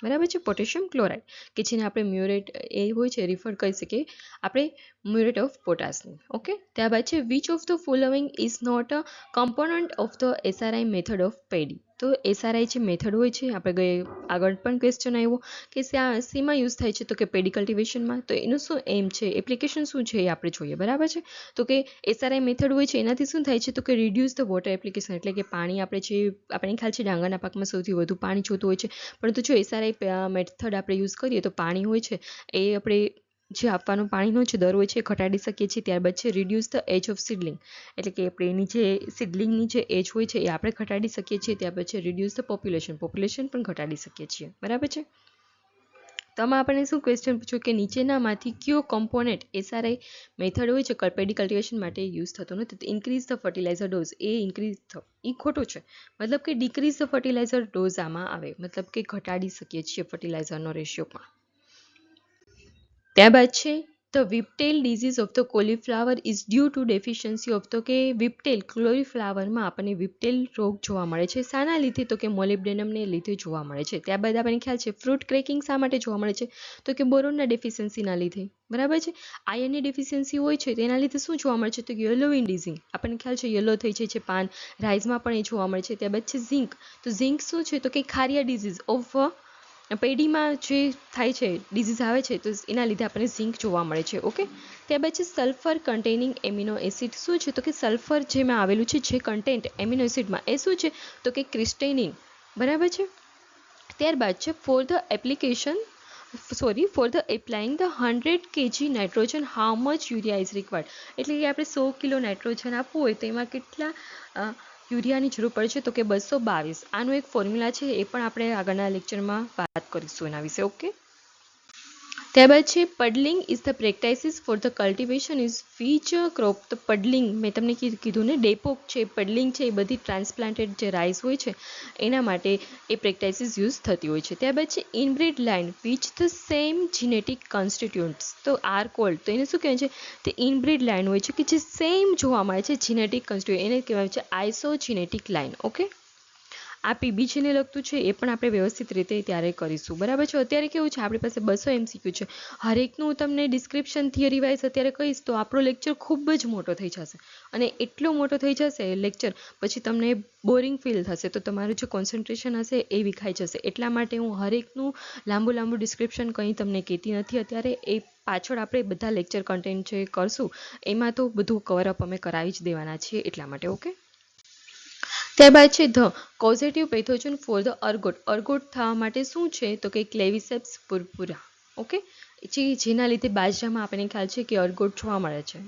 બરાબર છે. પોટેશિયમ ક્લોરાઇડ કે જેને આપણે મ્યુરેટ એ હોય છે રિફર કરી શકીએ આપણે મ્યુરેટ ઓફ પોટાશને, ઓકે. ત્યારબાદ છે which of the following is not a component of the SRI method of paddy. તો SRI જે મેથડ હોય છે આપણે આગળ પણ ક્વેશ્ચન આવ્યો કે શેમાં યુઝ થાય છે તો કે પેડી કલ્ટિવેશનમાં. તો એનું શું એમ છે, એપ્લિકેશન શું છે એ આપણે જોઈએ, બરાબર છે. તો કે SRI મેથડ હોય છે એનાથી શું થાય છે તો કે રિડ્યુસ ધ વોટર એપ્લિકેશન, એટલે કે પાણી આપણે જે આપણને ખ્યાલ છે ડાંગરના પાકમાં સૌથી વધુ પાણી જોતું હોય છે, પરંતુ જો SRI મેથડ આપણે યુઝ કરીએ તો પાણી હોય છે એ આપણે જે આપવાનું પાણીનો જે દર હોય છે એ ઘટાડી શકીએ છીએ. ત્યારબાદ છે રિડ્યુસ ધ એજ ઓફ સિડલિંગ, એટલે કે આપણે એની જે સિડલિંગની જે એજ હોય છે એ આપણે ઘટાડી શકીએ છીએ. ત્યારબાદ છે રિડ્યુસ ધ પોપ્યુલેશન પણ ઘટાડી શકીએ છીએ, બરાબર છે. તો આમાં આપણે શું ક્વેશ્ચન પૂછ્યું કે નીચેનામાંથી કયો કોમ્પોનેન્ટ SRI મેથડ હોય છે પેડી કલ્ટિવેશન માટે યુઝ થતો નથી. તો ઇન્ક્રીઝ ધ ફર્ટિલાઇઝર ડોઝ એ ખોટું છે, મતલબ કે ડિક્રીઝ ધ ફર્ટિલાઇઝર ડોઝ આમાં આવે, મતલબ કે ઘટાડી શકીએ છીએ ફર્ટિલાઇઝરનો રેશિયો પણ. ત્યારબાદ છે the whiptail disease of the cauliflower is due to deficiency of, તો કે વિપટેલ કોલીફ્લાવરમાં આપણને વિપટેલ રોગ જોવા મળે છે શાના લીધે તો કે મોલિબ્ડેનમને લીધે જોવા મળે છે. ત્યારબાદ આપણને ખ્યાલ છે ફ્રૂટ ક્રેકિંગ શા માટે જોવા મળે છે તો કે બોરોનના ડેફિશિયન્સીના લીધે, બરાબર છે. આયર્નની ડેફિશિયન્સી હોય છે તેના લીધે શું જોવા મળે છે તો કે યલોઇન ડિઝીઝ, આપણને ખ્યાલ છે યલો થઈ જાય છે પાન, રાઈસમાં પણ એ જોવા મળે છે. ત્યારબાદ છે ઝિંક, તો ઝિંક શું છે તો કે ખારિયા ડિઝીઝ ઓફ પેડીમાં જે થાય છે ડિઝીઝ આવે છે તો એના લીધે આપણને ઝિંક જોવા મળે છે, ઓકે. ત્યારબાદ છે સલ્ફર કન્ટેનિંગ એમિનો એસિડ, શું છે તો કે સલ્ફર જેમાં આવેલું છે જે કન્ટેન્ટ એમિનો એસિડમાં એ શું છે તો કે ક્રિસ્ટેનિન, બરાબર છે. ત્યારબાદ છે for the applying the 100 kg nitrogen how much urea is required. એટલે કે આપણે 100 કિલો નાઇટ્રોજન આપવું હોય તો એમાં કેટલા યુરિયાની જરૂર પડે છે તો કે 222. આનું એક ફોર્મ્યુલા છે એ પણ આપણે આગળના લેક્ચરમાં વાત કરીશું એના વિશે, ઓકે. ત્યારબાદ છે puddling is the practices for the cultivation is which crop. તો પડલિંગ મેં તમને કીધું ને, ડેપોક છે, પડલિંગ છે, એ બધી ટ્રાન્સપ્લાન્ટેડ જે રાઈસ હોય છે એના માટે એ પ્રેક્ટિસિસ યુઝ થતી હોય છે. ત્યારબાદ છે inbred line which the same genetic constituents તો આર કોલ્ડ. તો એને શું કહેવાય છે? તે ઇનબ્રીડ લાઇન હોય છે કે જે સેમ જોવા મળે છે જીનેટિક કોન્સ્ટિટ્યુન્ટ, એને કહેવાય છે આઇસોજીનેટિક લાઇન. ઓકે, આ પીબીજીને લગતું છે એ પણ આપણે વ્યવસ્થિત રીતે ત્યારે કરીશું, બરાબર છે. અત્યારે કેવું છે, આપણી પાસે 200 MCQ છે, હરેકનું હું તમને ડિસ્ક્રિપ્શન થિયરી વાઇઝ અત્યારે કહીશ તો આપણો લેક્ચર ખૂબ જ મોટો થઈ જશે, અને એટલો મોટો થઈ જશે લેક્ચર પછી તમને બોરિંગ ફીલ થશે, તો તમારું જે કોન્સન્ટ્રેશન હશે એ વિખાઈ જશે. એટલા માટે હું હરેકનું લાંબુ ડિસ્ક્રિપ્શન કંઈ તમને કહેતી નથી અત્યારે. એ પાછળ આપણે બધા લેક્ચર કન્ટેન્ટ જે કરશું એમાં તો બધું કવરઅપ અમે કરાવી જ દેવાના છીએ, એટલા માટે. ઓકે, ત્યારબાદ છે ધ કોઝેટિવ પેથોજન ફોર ધ અર્ગોટ. અર્ગોટ થવા માટે શું છે? તો કે ક્લેવિસેપ્સ પુરપુરા. ઓકે, જેના લીધે બાજરામાં આપણને ખ્યાલ છે કે અર્ગોટ જોવા મળે છે.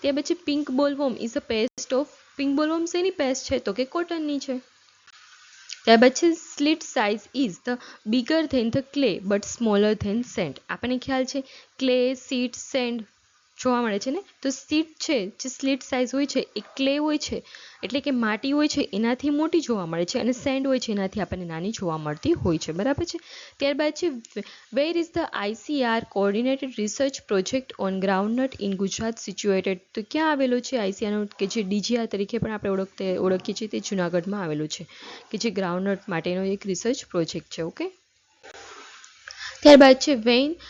ત્યાર પછી pink bollworm is a pest of. Pink bollworm શેની પેસ્ટ છે? તો કે કોટનની છે. ત્યાર પછી silt size is the bigger than the clay but smaller than sand. આપણને ખ્યાલ છે ક્લે, સીટ, સેન્ડ જોવા મળે છે ને. તો સીટ છે જે સ્લિટ સાઇઝ હોય છે એ ક્લે હોય છે એટલે કે માટી હોય છે એનાથી મોટી જોવા મળે છે, અને સેન્ડ હોય છે એનાથી આપણને નાની જોવા મળતી હોય છે, બરાબર છે. ત્યારબાદ છે વેર is the ICR coordinated research project on groundnut in Gujarat situated. તો ક્યાં આવેલો છે ICR કે જે DGR તરીકે પણ આપણે ઓળખીએ છીએ, તે જૂનાગઢમાં આવેલું છે કે જે ગ્રાઉન્ડનટ માટેનો એક રિસર્ચ પ્રોજેક્ટ છે. ઓકે, ત્યારબાદ છે main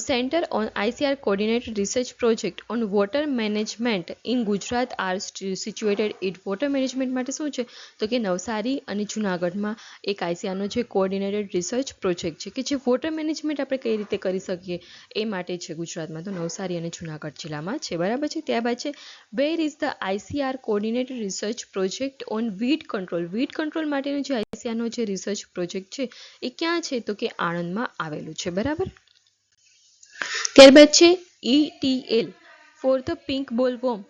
centre on ICR coordinated research project on water management in Gujarat are situated it. Water management માટે શું છે? તો કે નવસારી અને જૂનાગઢમાં એક ICRનો જે કોઓર્ડિનેટેડ રિસર્ચ પ્રોજેક્ટ છે કે જે વોટર મેનેજમેન્ટ આપણે કઈ રીતે કરી શકીએ એ માટે છે ગુજરાતમાં, તો નવસારી અને જૂનાગઢ જિલ્લામાં છે, બરાબર છે. ત્યારબાદ છે વેર is the ICR coordinated research project on weed control. Weed control માટેનો જે ICRનો જે રિસર્ચ પ્રોજેક્ટ છે એ ક્યાં છે? તો કે આણંદમાં આવેલું છે, બરાબર. ત્યારબાદ છે ETL for the pink bollworm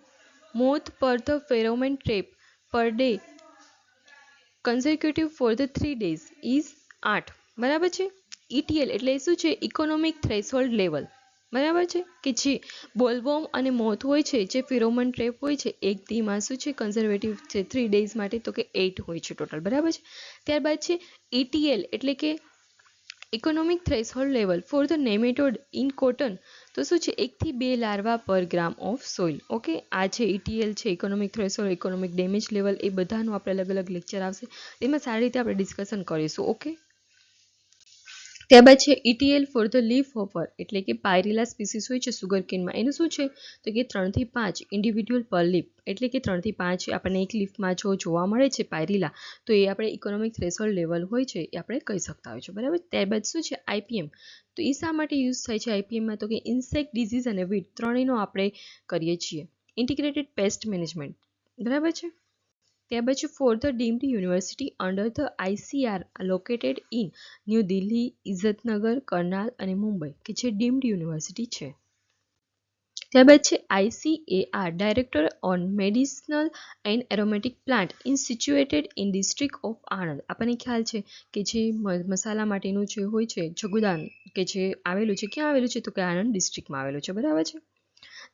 moth per the pheromone trap per day consecutive for the 3 days is 8, બરાબર છે. ETL એટલે શું છે? ઇકોનોમિક થ્રેશોલ્ડ લેવલ, બરાબર છે, કે જે બોલવોર્મ અને મોથ હોય છે, જે ફિરોમન ટ્રેપ હોય છે, એક દીમાં શું છે? કન્ઝર્વેટિવ છે 3 days માટે, તો કે 8 હોય છે ટોટલ, બરાબર છે. ત્યારબાદ છે ETL એટલે કે economic threshold level for the nematode in cotton. તો શું છે? 1 થી 2 લાર્વા પર ગ્રામ ઓફ સોઇલ. ઓકે, આ જે ETL છે economic threshold, economic damage level, એ બધાનું આપણે અલગ અલગ લેક્ચર આવશે, એમાં સારી રીતે આપણે ડિસ્કશન કરીશું. ઓકે, ત્યારબાદ છે ETL for the leaf hopper એટલે કે પાયરીલા સ્પીસીસ હોય છે સુગર કેનમાં, એનું શું છે? તો કે 3 થી 5 ઇન્ડિવિડ્યુઅલ પર લીફ, એટલે કે 3 થી 5 આપણને એક લીફમાં જો જોવા મળે છે પાયરીલા, તો એ આપણે ઇકોનોમિક થ્રેશોલ્ડ લેવલ હોય છે એ આપણે કહી શકતા હોય છે, બરાબર. ત્યારબાદ શું છે? IPM. તો એ શા માટે યુઝ થાય છે IPMમાં? તો કે ઇન્સેક્ટ ડિઝીઝ અને વીડ ત્રણેયનો આપણે કરીએ છીએ. ઇન્ટિગ્રેટેડ પેસ્ટ મેનેજમેન્ટ, બરાબર છે. ત્યાર પછી for the deemed university under the ICR located in new Delhi, Izatnagar, Karnal અને મુંબઈ, કે જે ડીમ્ડ યુનિવર્સિટી છે. ત્યારબાદ છે ICAR director on medicinal and aromatic plant in situated in district of Anand. આપણને ખ્યાલ છે કે જે મસાલા માટેનું જે હોય છે જગુદાન, કે જે આવેલું છે, ક્યાં આવેલું છે? તો કે આણંદ ડિસ્ટ્રિક્ટમાં આવેલું છે, બરાબર છે.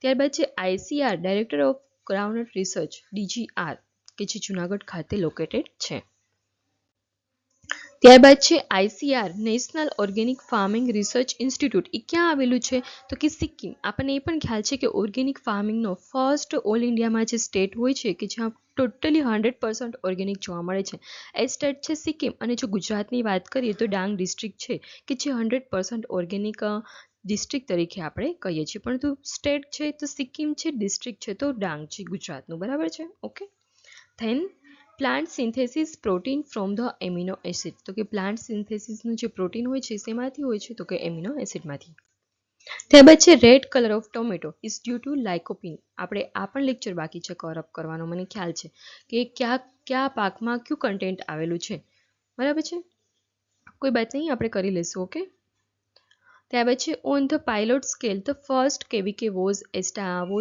ત્યારબાદ છે ICR director of groundnut research DGR કે જે જૂનાગઢ ખાતે લોકેટેડ છે. ત્યારબાદ છે ICR national organic farming research institute, એ ક્યાં આવેલું છે? તો કે સિક્કિમ. આપણને એ પણ ખ્યાલ છે કે ઓર્ગેનિક ફાર્મિંગનો ફર્સ્ટ ઓલ ઇન્ડિયામાં જે સ્ટેટ હોય છે કે જ્યાં ટોટલી 100% ઓર્ગેનિક જોવા મળે છે એ સ્ટેટ છે સિક્કિમ. અને જો ગુજરાતની વાત કરીએ તો ડાંગ ડિસ્ટ્રિક્ટ છે કે જે 100% ઓર્ગેનિક ડિસ્ટ્રિક્ટ તરીકે આપણે કહીએ છીએ, પરંતુ સ્ટેટ છે તો સિક્કિમ છે, ડિસ્ટ્રિક્ટ છે તો ડાંગ છે ગુજરાતનું, બરાબર છે. Okay, then plant synthesis protein from the amino acid. તો કે પ્લાન્ટ સિન્થેસિસનું જે પ્રોટીન હોય છે શેમાંથી હોય છે? તો કે એમિનો એસિડમાંથી. ત્યારબાદ છે red colour of tomato is due to lycopene. આપણે આ પણ લેક્ચર બાકી છે કવર અપ કરવાનો, મને ખ્યાલ છે કે કયા પાકમાં કયું કન્ટેન્ટ આવેલું છે, બરાબર છે. કોઈ બાત નહીં, આપણે કરી લઈશું. ઓકે, ત્યાર પછી on the pilot scale the first કેવીકે was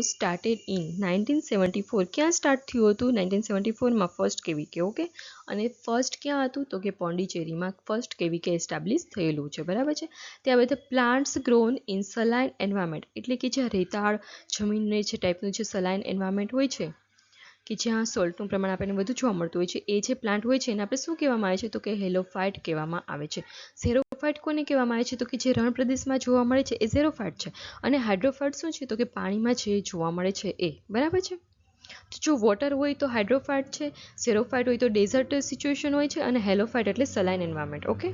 started in 1974. ક્યાં સ્ટાર્ટ થયું હતું? 1974માં ફર્સ્ટ કેવીકે. ઓકે, અને ફર્સ્ટ ક્યાં હતું? તો કે પોંડિચેરીમાં ફર્સ્ટ કેવીકે એસ્ટાબ્લિશ થયેલું છે. બરાબર છે. ત્યાર પછી પ્લાન્ટ્સ ગ્રોન ઇન સલાઇન એન્વાયરમેન્ટ, એટલે કે જ્યાં રેતાળ જમીન છે ટાઈપનું જે સલાઇન એન્વાયરમેન્ટ હોય છે કે જ્યાં સોલ્ટનું પ્રમાણ આપણને વધુ જોવા મળતું હોય છે, એ જે પ્લાન્ટ હોય છે એને આપણે શું કહેવામાં આવે છે? તો કે હેલોફાઇટ કહેવામાં આવે છે. ઝેરોફાઇટ કોને કહેવામાં આવે છે? તો કે જે રણ પ્રદેશમાં જોવા મળે છે એ ઝેરોફાઇટ છે, અને હાઇડ્રોફાઇટ શું છે? તો કે પાણીમાં જે જોવા મળે છે એ. બરાબર છે. તો જો વોટર હોય તો હાઇડ્રોફાઇટ છે, ઝેરોફાઇટ હોય તો ડેઝર્ટ સિચ્યુએશન હોય છે, અને હેલોફાઇટ એટલે સલાઇન એન્વાયરમેન્ટ. ઓકે,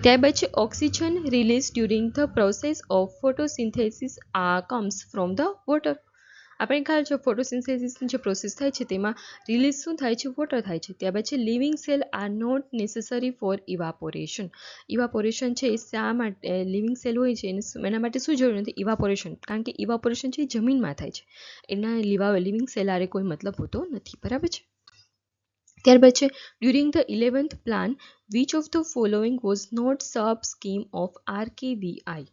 ત્યારબાદ છે oxygen release during the process of photosynthesis comes from the water. આપણે ખ્યાલ છે ફોટોસિન્થેસિસની જે પ્રોસેસ થાય છે તેમાં રિલીઝ શું થાય છે? વોટર થાય છે. ત્યાર પછી living cell are not necessary for evaporation. Evaporation છે એ શા માટે? લિવિંગ સેલ હોય છે એના માટે શું જરૂર નથી? ઇવાપોરેશન. કારણ કે ઇવાપોરેશન છે એ જમીનમાં થાય છે, એના લિવિંગ સેલ આરે કોઈ મતલબ હોતો નથી. બરાબર છે. ત્યારબાદ છે during the 11th plan which of the following was not sub scheme of RKVI.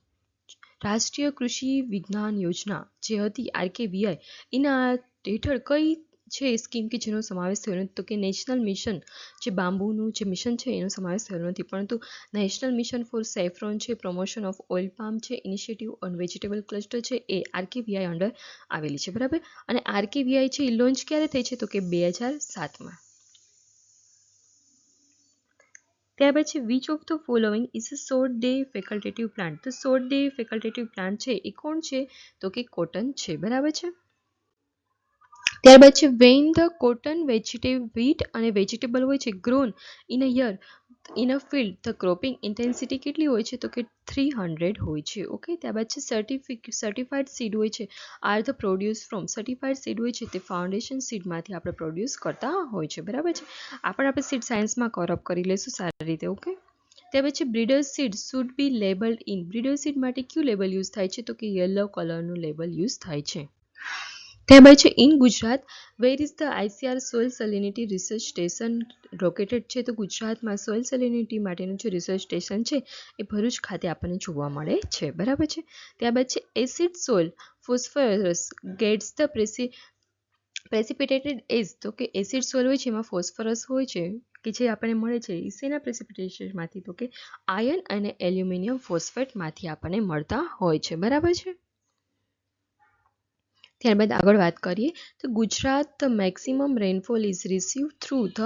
Rashtriya કૃષિ વિજ્ઞાન યોજના જે હતી RKVI, એના હેઠળ કઈ છે સ્કીમ કે જેનો સમાવેશ થયો નથી? તો કે નેશનલ મિશન, જે બાંબુનું જે મિશન છે એનો સમાવેશ થયો નથી, પરંતુ નેશનલ મિશન ફોર સેફ્રોન છે, પ્રમોશન ઓફ ઓઇલ પામ છે, ઇનિશિયેટિવ ઓન વેજીટેબલ ક્લસ્ટર છે, એ RKVI અંડર આવેલી છે. બરાબર. અને RKVI છે એ લોન્ચ ક્યારે થઈ છે? તો કે 2007માં. ત્યાર પછી which of the following is a short day facultative plant. તો શોર્ટ ડે ફેકલ્ટેટિવ પ્લાન્ટ છે એ કોણ છે? તો કે કોટન છે. બરાબર છે. ત્યારબાદ છે વેન ધ કોટન વ્હીટ અને વેજીટેબલ હોય છે grown in a year in a field, the cropping intensity કેટલી હોય છે? તો કે 300 હોય છે. ઓકે, ત્યારબાદ છે સર્ટિફાઈડ સીડ હોય છે are the produce from. Certified seed હોય છે તે ફાઉન્ડેશન સીડમાંથી આપણે પ્રોડ્યુસ કરતા હોય છે. બરાબર છે. આપણે સીડ સાયન્સમાં કવર અપ કરી લઈશું સારી રીતે. ઓકે, ત્યાર પછી breeder seed should be labelled in. Breeder seed માટે કયું લેબલ યુઝ થાય છે? તો કે યલો કલરનું લેબલ યુઝ થાય છે. ત્યારબાદ છે in Gujarat where is the ICR soil salinity research station located છે? તો ગુજરાતમાં સોઇલ સેલિનિટી માટેનું જે રિસર્ચ સ્ટેશન છે એ ભરૂચ ખાતે આપણને જોવા મળે છે. બરાબર છે. ત્યારબાદ છે acid soil phosphorus gets the precipitated as. તો કે એસિડ સોઇલ હોય છે એમાં ફોસ્ફરસ હોય છે કે જે આપણને મળે છે એ શેના પ્રેસિપિટેશનમાંથી? તો કે આયર્ન અને એલ્યુમિનિયમ ફોસ્ફેટમાંથી આપણને મળતા હોય છે. બરાબર છે. ત્યારબાદ આગળ વાત કરીએ તો Gujarat maximum rainfall is receive through the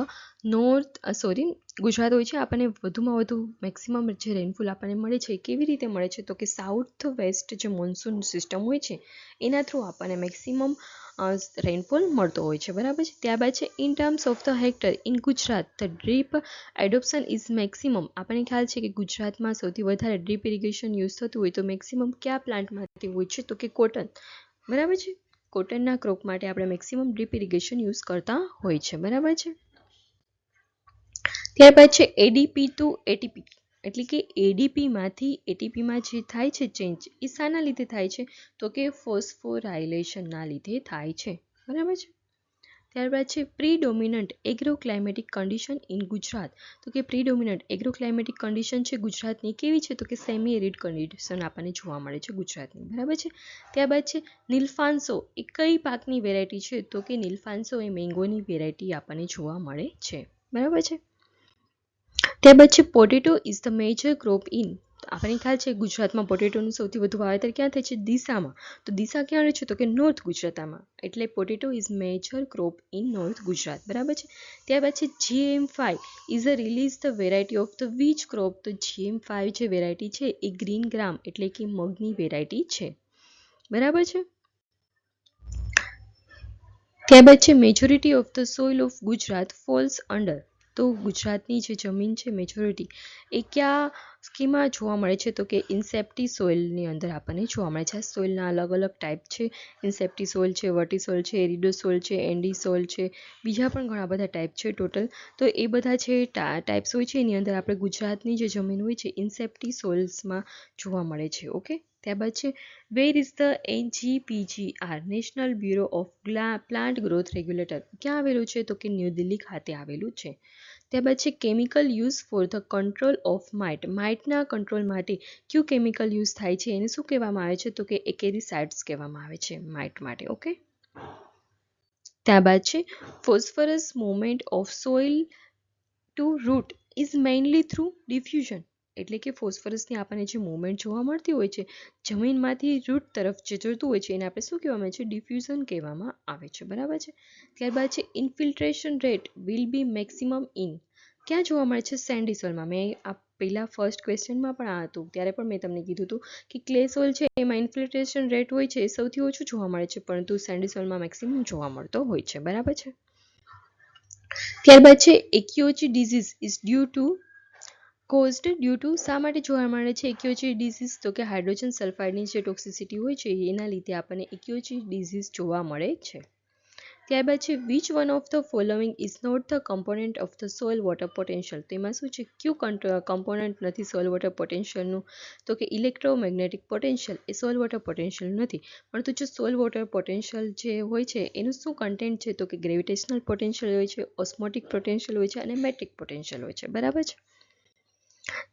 Gujarat હોય છે આપણને વધુમાં વધુ મેક્સિમમ જે રેનફોલ આપણને મળે છે કેવી રીતે મળે છે? તો કે સાઉથ વેસ્ટ જે મોન્સૂન સિસ્ટમ હોય છે એના થ્રુ આપણને મેક્સિમમ રેનફોલ મળતો હોય છે. બરાબર છે. ત્યારબાદ છે in terms of the hectare in Gujarat the drip adoption is maximum. આપણને ખ્યાલ છે કે ગુજરાતમાં સૌથી વધારે ડ્રીપ ઇરિગેશન યુઝ થતું હોય તો મેક્સિમમ કયા પ્લાન્ટમાંથી હોય છે? તો કે કોટન. બરાબર છે. કોટનના ક્રોપ માટે આપણે મેક્સિમમ ડ્રીપ ઇરિગેશન યુઝ કરતા હોય છે. બરાબર છે. ત્યારબાદ છે ADP ટુ ATP, એટલે કે ADPમાંથી ATPમાં જે થાય છે ચેન્જ એ શાના લીધે થાય છે? તો કે ફોસ્ફોરાયલેશનના લીધે થાય છે. બરાબર છે. ત્યારબાદ છે પ્રીડોમિનન્ટ એગ્રોક્લાઇમેટિક કન્ડિશન ઇન ગુજરાત. તો કે પ્રીડોમિનન્ટ એગ્રોક્લાઇમેટિક કન્ડિશન છે ગુજરાતની કેવી છે? તો કે સેમી એરિડ કન્ડિશન આપણને જોવા મળે છે ગુજરાતની. બરાબર છે. ત્યારબાદ છે નીલફાન્સો એ કઈ પાકની વેરાયટી છે? તો કે નીલફાન્સો એ મેંગોની વેરાયટી આપણને જોવા મળે છે. બરાબર છે. ત્યારબાદ છે potato is the major crop in. આપણને ખ્યાલ છે ગુજરાતમાં પોટેટોનું સૌથી વધુ વાવેતર ક્યાં થાય છે? ડીસામાં. તો ડીસા ક્યાં રહે છે? તો કે નોર્થ ગુજરાતમાં, એટલે potato is major crop in north Gujarat. બરાબર છે. ત્યારબાદ છે GM5 is a release the variety of the witch crop. તો GM5 જે વેરાયટી છે એ ગ્રીન ગ્રામ એટલે કે મગની વેરાયટી છે. બરાબર છે. ત્યારબાદ છે majority of the soil of Gujarat false under. તો ગુજરાતની જે જમીન છે મેજોરિટી એ કયા સ્કીમમાં જોવા મળે છે? તો કે ઇન્સેપ્ટી સોઇલની અંદર આપણને જોવા મળે છે. આ સોઇલના અલગ અલગ ટાઈપ છે. ઇન્સેપ્ટી સોઇલ છે, વર્ટી સોઇલ છે, એરિડો સોઇલ છે, એન્ડી સોઇલ છે, બીજા પણ ઘણા બધા ટાઈપ છે ટોટલ. તો એ બધા જે ટાઈપ્સ હોય છે એની અંદર આપણે ગુજરાતની જે જમીન હોય છે ઇન્સેપ્ટી સોઇલ્સમાં જોવા મળે છે. ઓકે, ત્યારબાદ છે વેર is the NGPGR national bureau of plant growth regulator ક્યાં આવેલું છે તો કે ન્યૂ દિલ્હી ખાતે આવેલું છે. ત્યારબાદ છે chemical use for the control of માઇટના કંટ્રોલ માટે કયું કેમિકલ યુઝ થાય છે એને શું કહેવામાં આવે છે તો કે એકેરીસાઇડ્સ કહેવામાં આવે છે માઇટ માટે. ઓકે. ત્યારબાદ છે phosphorus movement of soil to root is mainly through diffusion એટલે કે ફોસ્ફરસની આપણને જે મૂવમેન્ટ જોવા મળતી હોય છે જમીનમાંથી રૂટ તરફ જે જતું હોય છે એને આપણે શું કહેવામાં આવે છે ડિફ્યુઝન કહેવામાં આવે છે. બરાબર છે. ત્યારબાદ છે infiltration rate will be maximum in ક્યાં જોવા મળે છે સેન્ડી સોઇલમાં. મેં આ પહેલા ફર્સ્ટ ક્વેશ્ચનમાં પણ આ હતું ત્યારે પણ મેં તમને કીધું હતું કે ક્લે સોઇલ છે એમાં ઇન્ફિલ્ટ્રેશન રેટ હોય છે એ સૌથી ઓછું જોવા મળે છે પરંતુ સેન્ડી સોઇલમાં મેક્સિમમ જોવા મળતો હોય છે. બરાબર છે. ત્યારબાદ છે એક્યુઓચી ડિઝીઝ ઇઝ ડ્યુ ટુ શા માટે જોવા મળે છે એક્યુઓચી ડિઝીઝ તો કે હાઇડ્રોજન સલ્ફાઇડની જે ટોક્સિસિટી હોય છે એના લીધે આપણને એક્યુઓચી ડિઝીઝ જોવા મળે છે. ત્યારબાદ છે which one of the following is not the component of the soil water potential તો એમાં શું છે કયું કમ્પોનન્ટ નથી સોઇલ વોટર પોટેન્શિયલનું તો કે ઇલેક્ટ્રોમેગ્નેટિક પોટેન્શિયલ એ સોઇલ વોટર પોટેન્શિયલ નથી પરંતુ જો સોઇલ વોટર પોટેન્શિયલ જે હોય છે એનું શું કન્ટેન્ટ છે તો કે ગ્રેવિટેશનલ પોટેન્શિયલ હોય છે ઓસ્મોટિક પોટેન્શિયલ હોય છે અને મેટ્રિક પોટેન્શિયલ હોય છે. બરાબર છે.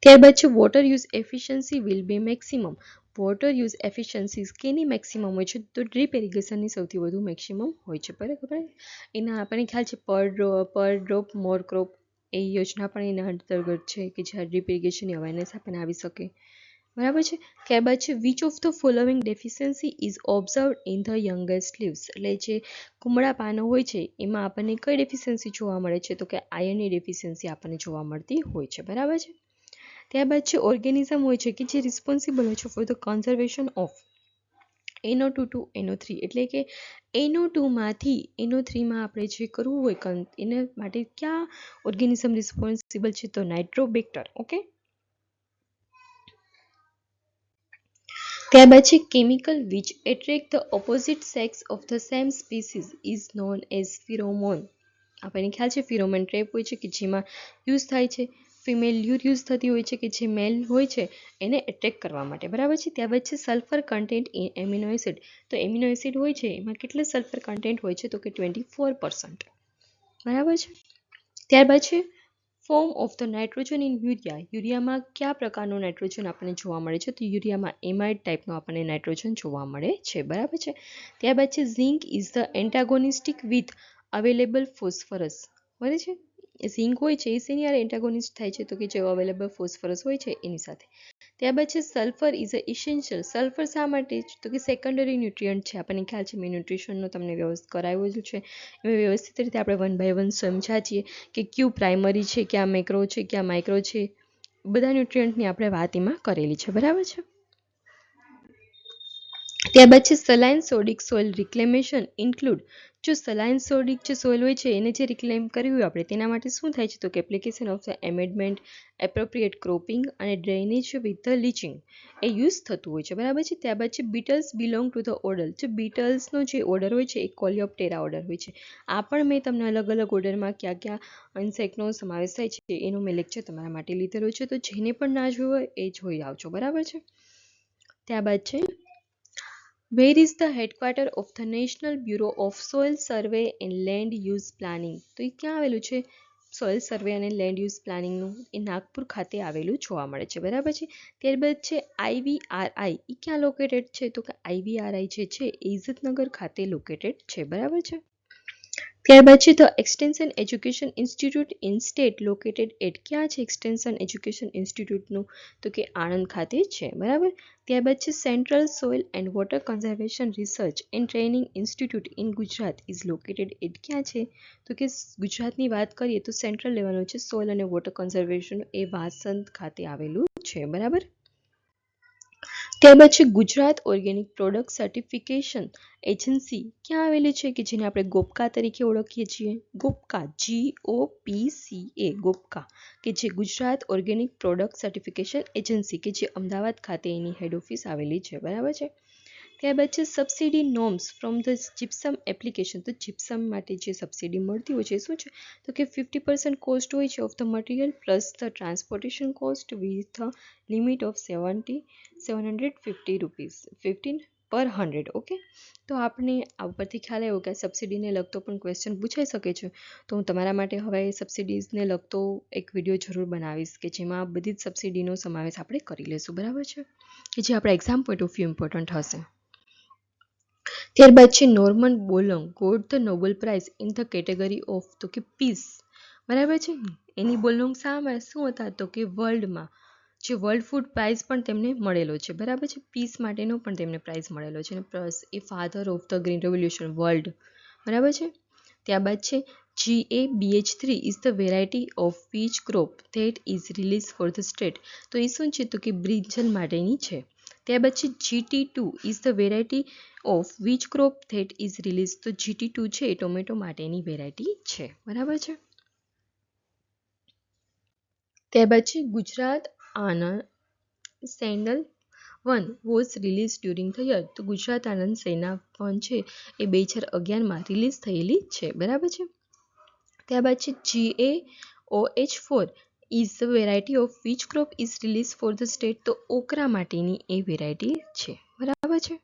ત્યારબાદ છે water use efficiency will be maximum water use efficiency કેની મેક્સિમમ હોય છે તો ડ્રીપ ઇરિગેશનની સૌથી વધુ મેક્સિમમ હોય છે. બરાબર. એના આપણને ખ્યાલ છે પર ડ્રોપ મોર ક્રોપ એ યોજના પણ એના અંતર્ગત છે કે જ્યાં ડ્રીપ ઇરિગેશનની અવેરનેસ આપણને આવી શકે. બરાબર છે. ત્યારબાદ છે which of the following deficiency is observed in the youngest leaves એટલે જે કુમળા પાનો હોય છે એમાં આપણને કઈ ડેફિશિયન્સી જોવા મળે છે તો કે આયર્નની ડેફિશિયન્સી આપણને જોવા મળતી હોય છે. બરાબર છે. ત્યારબાદ છે ઓર્ગેનિઝમ હોય છે કે જે રિસ્પોન્સિબલ હોય છે for the conservation of NO2 to NO3 એટલે કે NO2 માંથી NO3 માં આપણે જે કરવું હોય એના માટે ક્યાં ઓર્ગેનિઝમ રિસ્પોન્સિબલ છે તો નાઇટ્રોબેક્ટર. ઓકે. ત્યારબાદ છે chemical which attract the opposite sex of the same species is known as pheromone આપણને ખ્યાલ છે ફિરોમોન ટ્રેપ હોય છે કે જેમાં યુઝ થાય છે ફિમેલ યુઝ થતી હોય છે કે જે મેલ હોય છે એને એટ્રેક્ટ કરવા માટે. બરાબર છે. ત્યારબાદ છે sulphur content in amino acid તો એમિનો એસિડ હોય છે એમાં કેટલા સલ્ફર કન્ટેન્ટ હોય છે તો કે 24%. બરાબર છે. ત્યારબાદ છે form of the nitrogen in યુરિયામાં કયા પ્રકારનું નાઇટ્રોજન આપણને જોવા મળે છે તો યુરિયામાં એમાઇડ ટાઈપનું આપણને નાઇટ્રોજન જોવા મળે છે. બરાબર છે. ત્યારબાદ છે zinc is the antagonistic with available phosphorus. બરાબર છે. ઝિંક હોય છે એ શેની યાર એન્ટાગોનિસ્ટ થાય છે તો કે જે અવેલેબલ ફોસ્ફરસ હોય છે એની સાથે. ત્યારબાદ છે sulphur is a essential sulphur શા માટે તો કે સેકન્ડરી ન્યુટ્રિયન્ટ છે આપણને ખ્યાલ છે મેં ન્યુટ્રિશનનો તમને વ્યવસ્થિત કરાવ્યું જ છે એમાં વ્યવસ્થિત રીતે આપણે 1 by 1 સમજ્યા છીએ કે કયું પ્રાઇમરી છે ક્યાં મેક્રો છે ક્યાં માઇક્રો છે બધા ન્યુટ્રિયન્ટની આપણે વાત એમાં કરેલી છે. બરાબર છે. ત્યારબાદ છે સલાઇન સોડિક સોઇલ રિક્લેમેશન ઇન્ક્લુડ જો સલાઇન સોડિક જે સોઇલ હોય છે એને જે રિક્લેમ કર્યું આપણે તેના માટે શું થાય છે તો કે application of the amendment appropriate cropping અને ડ્રેનેજ વિથ ધ લીચિંગ એ યુઝ થતું હોય છે. બરાબર છે. ત્યારબાદ છે beetles belong to the order જે બીટલ્સનો જે ઓર્ડર હોય છે એ કોલિયોપ્ટેરા ઓર્ડર હોય છે. આ પણ મેં તમને અલગ અલગ ઓર્ડરમાં ક્યાં ક્યાં ઇન્સેક્ટનો સમાવેશ થાય છે એનું મેં લેક્ચર તમારા માટે લીધેલું છે તો જેને પણ ના જોયું હોય એ જોઈ આવજો. બરાબર છે. ત્યારબાદ છે Where is the headquarter of the National Bureau of Soil Survey and Land Use Planning તો એ ક્યાં આવેલું છે સોઇલ સર્વે અને લેન્ડ યુઝ પ્લાનિંગનું એ નાગપુર ખાતે આવેલું જોવા મળે છે. બરાબર છે. ત્યારબાદ છે IVRI એ ક્યાં લોકેટેડ છે તો કે IVRI જે છે એ ઇજ્જતનગર ખાતે લોકેટેડ છે. બરાબર છે. ત્યારબાદ છે the extension education institute in state located at ક્યાં છે એક્સટેન્શન એજ્યુકેશન ઇન્સ્ટિટ્યૂટનું તો કે આણંદ ખાતે છે. બરાબર. ત્યારબાદ છે central soil and water conservation research and training institute in Gujarat is located at ક્યાં છે તો કે ગુજરાતની વાત કરીએ તો સેન્ટ્રલ લેવલનું છે સોઇલ અને વોટર કન્ઝર્વેશન એ વાસંદ ખાતે આવેલું છે. બરાબર. ત્યારબાદ છે Gujarat organic product certification agency ક્યાં આવેલી છે કે જેને આપણે ગોપકા તરીકે ઓળખીએ છીએ. ગોપકા GOPCA ગોપકા કે જે Gujarat organic product certification agency કે જે અમદાવાદ ખાતે એની હેડ ઓફિસ આવેલી છે. બરાબર છે. ત્યારબાદ છે subsidy norms from the gypsum application. તો જીપ્સમ માટે જે સબસિડી મળતી હોય છે શું છે તો કે 50% કોસ્ટ હોય છે of the material plus the transportation cost with limit of 750 rupees 15 પર 100. ઓકે, તો આપણે આ ઉપરથી ખ્યાલ આવ્યો કે સબસિડીને લગતો પણ ક્વેશ્ચન પૂછાઈ શકે છે. તો હું તમારા માટે હવે સબસિડીઝને લગતો એક વિડીયો જરૂર બનાવીશ કે જેમાં બધી જ સબસિડીનો સમાવેશ આપણે કરી લઈશું, બરાબર છે, કે જે આપણા exam point of view important હશે. ત્યારબાદ છે Norman Borlaug got the Nobel prize in the category of તો કે પીસ, બરાબર છે. એની બોલોંગ શામાં શું હતા તો કે વર્લ્ડમાં જે વર્લ્ડ ફૂડ પ્રાઇઝ પણ તેમને મળેલો છે, બરાબર છે. પીસ માટેનો પણ તેમને પ્રાઇઝ મળેલો છે. Plus a father of the green revolution world, બરાબર છે. ત્યારબાદ છે GABH3 is the variety of peach crop that is release for the state. તો એ શું છે તો કે બ્રિંજલ માટેની છે. ત્યારબાદ છે GT2 is the variety of which crop that is release. તો GT2 છે એ ટોમેટો માટેની વેરાયટી છે, બરાબર છે. ત્યારબાદ છે ગુજરાત આનંદ સેનલ 1 was release during the year. તો ગુજરાત આનંદ સેના 1 છે એ 2011માં રિલીઝ થયેલી છે, બરાબર છે. ત્યારબાદ છે GAOH4 is the variety of which crop is release for the state. તો ઓકરા માટેની એ વેરાયટી છે, બરાબર છે.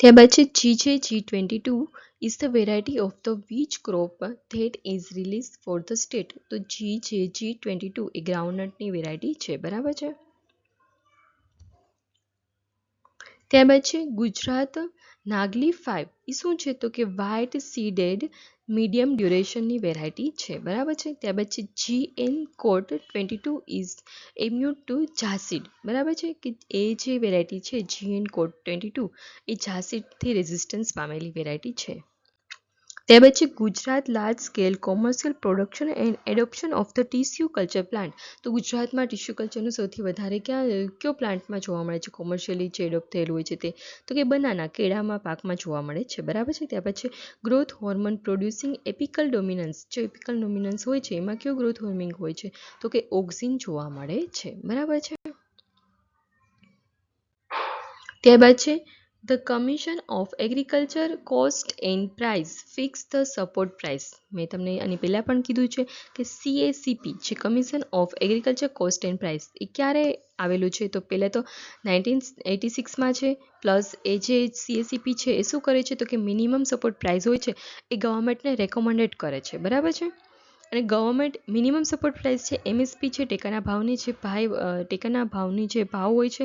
ત્યારબાદ છે GJ22 is the variety of the which crop that is release for the state. તો GJ22 એ ગ્રાઉન્ડનટની વેરાયટી છે, બરાબર છે. ત્યારબાદ છે ગુજરાત નાગલી 5 એ શું છે તો કે વ્હાઇટ સીડેડ મીડિયમ ડ્યુરેશનની વેરાયટી છે, બરાબર છે. ત્યારબાદ છે GN કોટ 22 ઇઝ એમ્યુટ ટુ ઝાસીડ, બરાબર છે, કે એ જે વેરાયટી છે GN કોટ 22 એ ઝાસીડથી રેઝિસ્ટન્સ પામેલી વેરાયટી છે. ત્યારબાદ છે Gujarat large scale commercial production and adoption of the tissue culture plant. તો ગુજરાતમાં ટીસ્યુ કલ્ચરનું સૌથી વધારે કયો પ્લાન્ટમાં જોવા મળે છે કોમર્શિયલી જે એડોપ્ટ થયેલું હોય છે તે તો કે બનાના કેળામાં પાકમાં જોવા મળે છે, બરાબર છે. ત્યાર પછી ગ્રોથ હોર્મોન પ્રોડ્યુસિંગ એપિકલ ડોમિનન્સ. જે એપિકલ ડોમિનન્સ હોય છે એમાં કયો ગ્રોથ હોર્મોન હોય છે તો કે ઓક્સિન જોવા મળે છે, બરાબર છે. ત્યારબાદ છે the commission of agriculture cost and price fix the support price. મેં તમને આની પહેલાં પણ કીધું છે કે CACP જે commission of agriculture cost and price એ ક્યારે આવેલું છે તો પહેલાં તો 1986માં છે. પ્લસ એ જે CACP છે એ શું કરે છે તો કે મિનિમમ સપોર્ટ પ્રાઇસ હોય છે એ ગવર્મેન્ટને રેકમેન્ડેડ કરે છે, બરાબર છે. અને ગવર્મેન્ટ મિનિમમ સપોર્ટ પ્રાઇસ છે MSP છે ટેકાના ભાવની જે ટેકાના ભાવની જે ભાવ હોય છે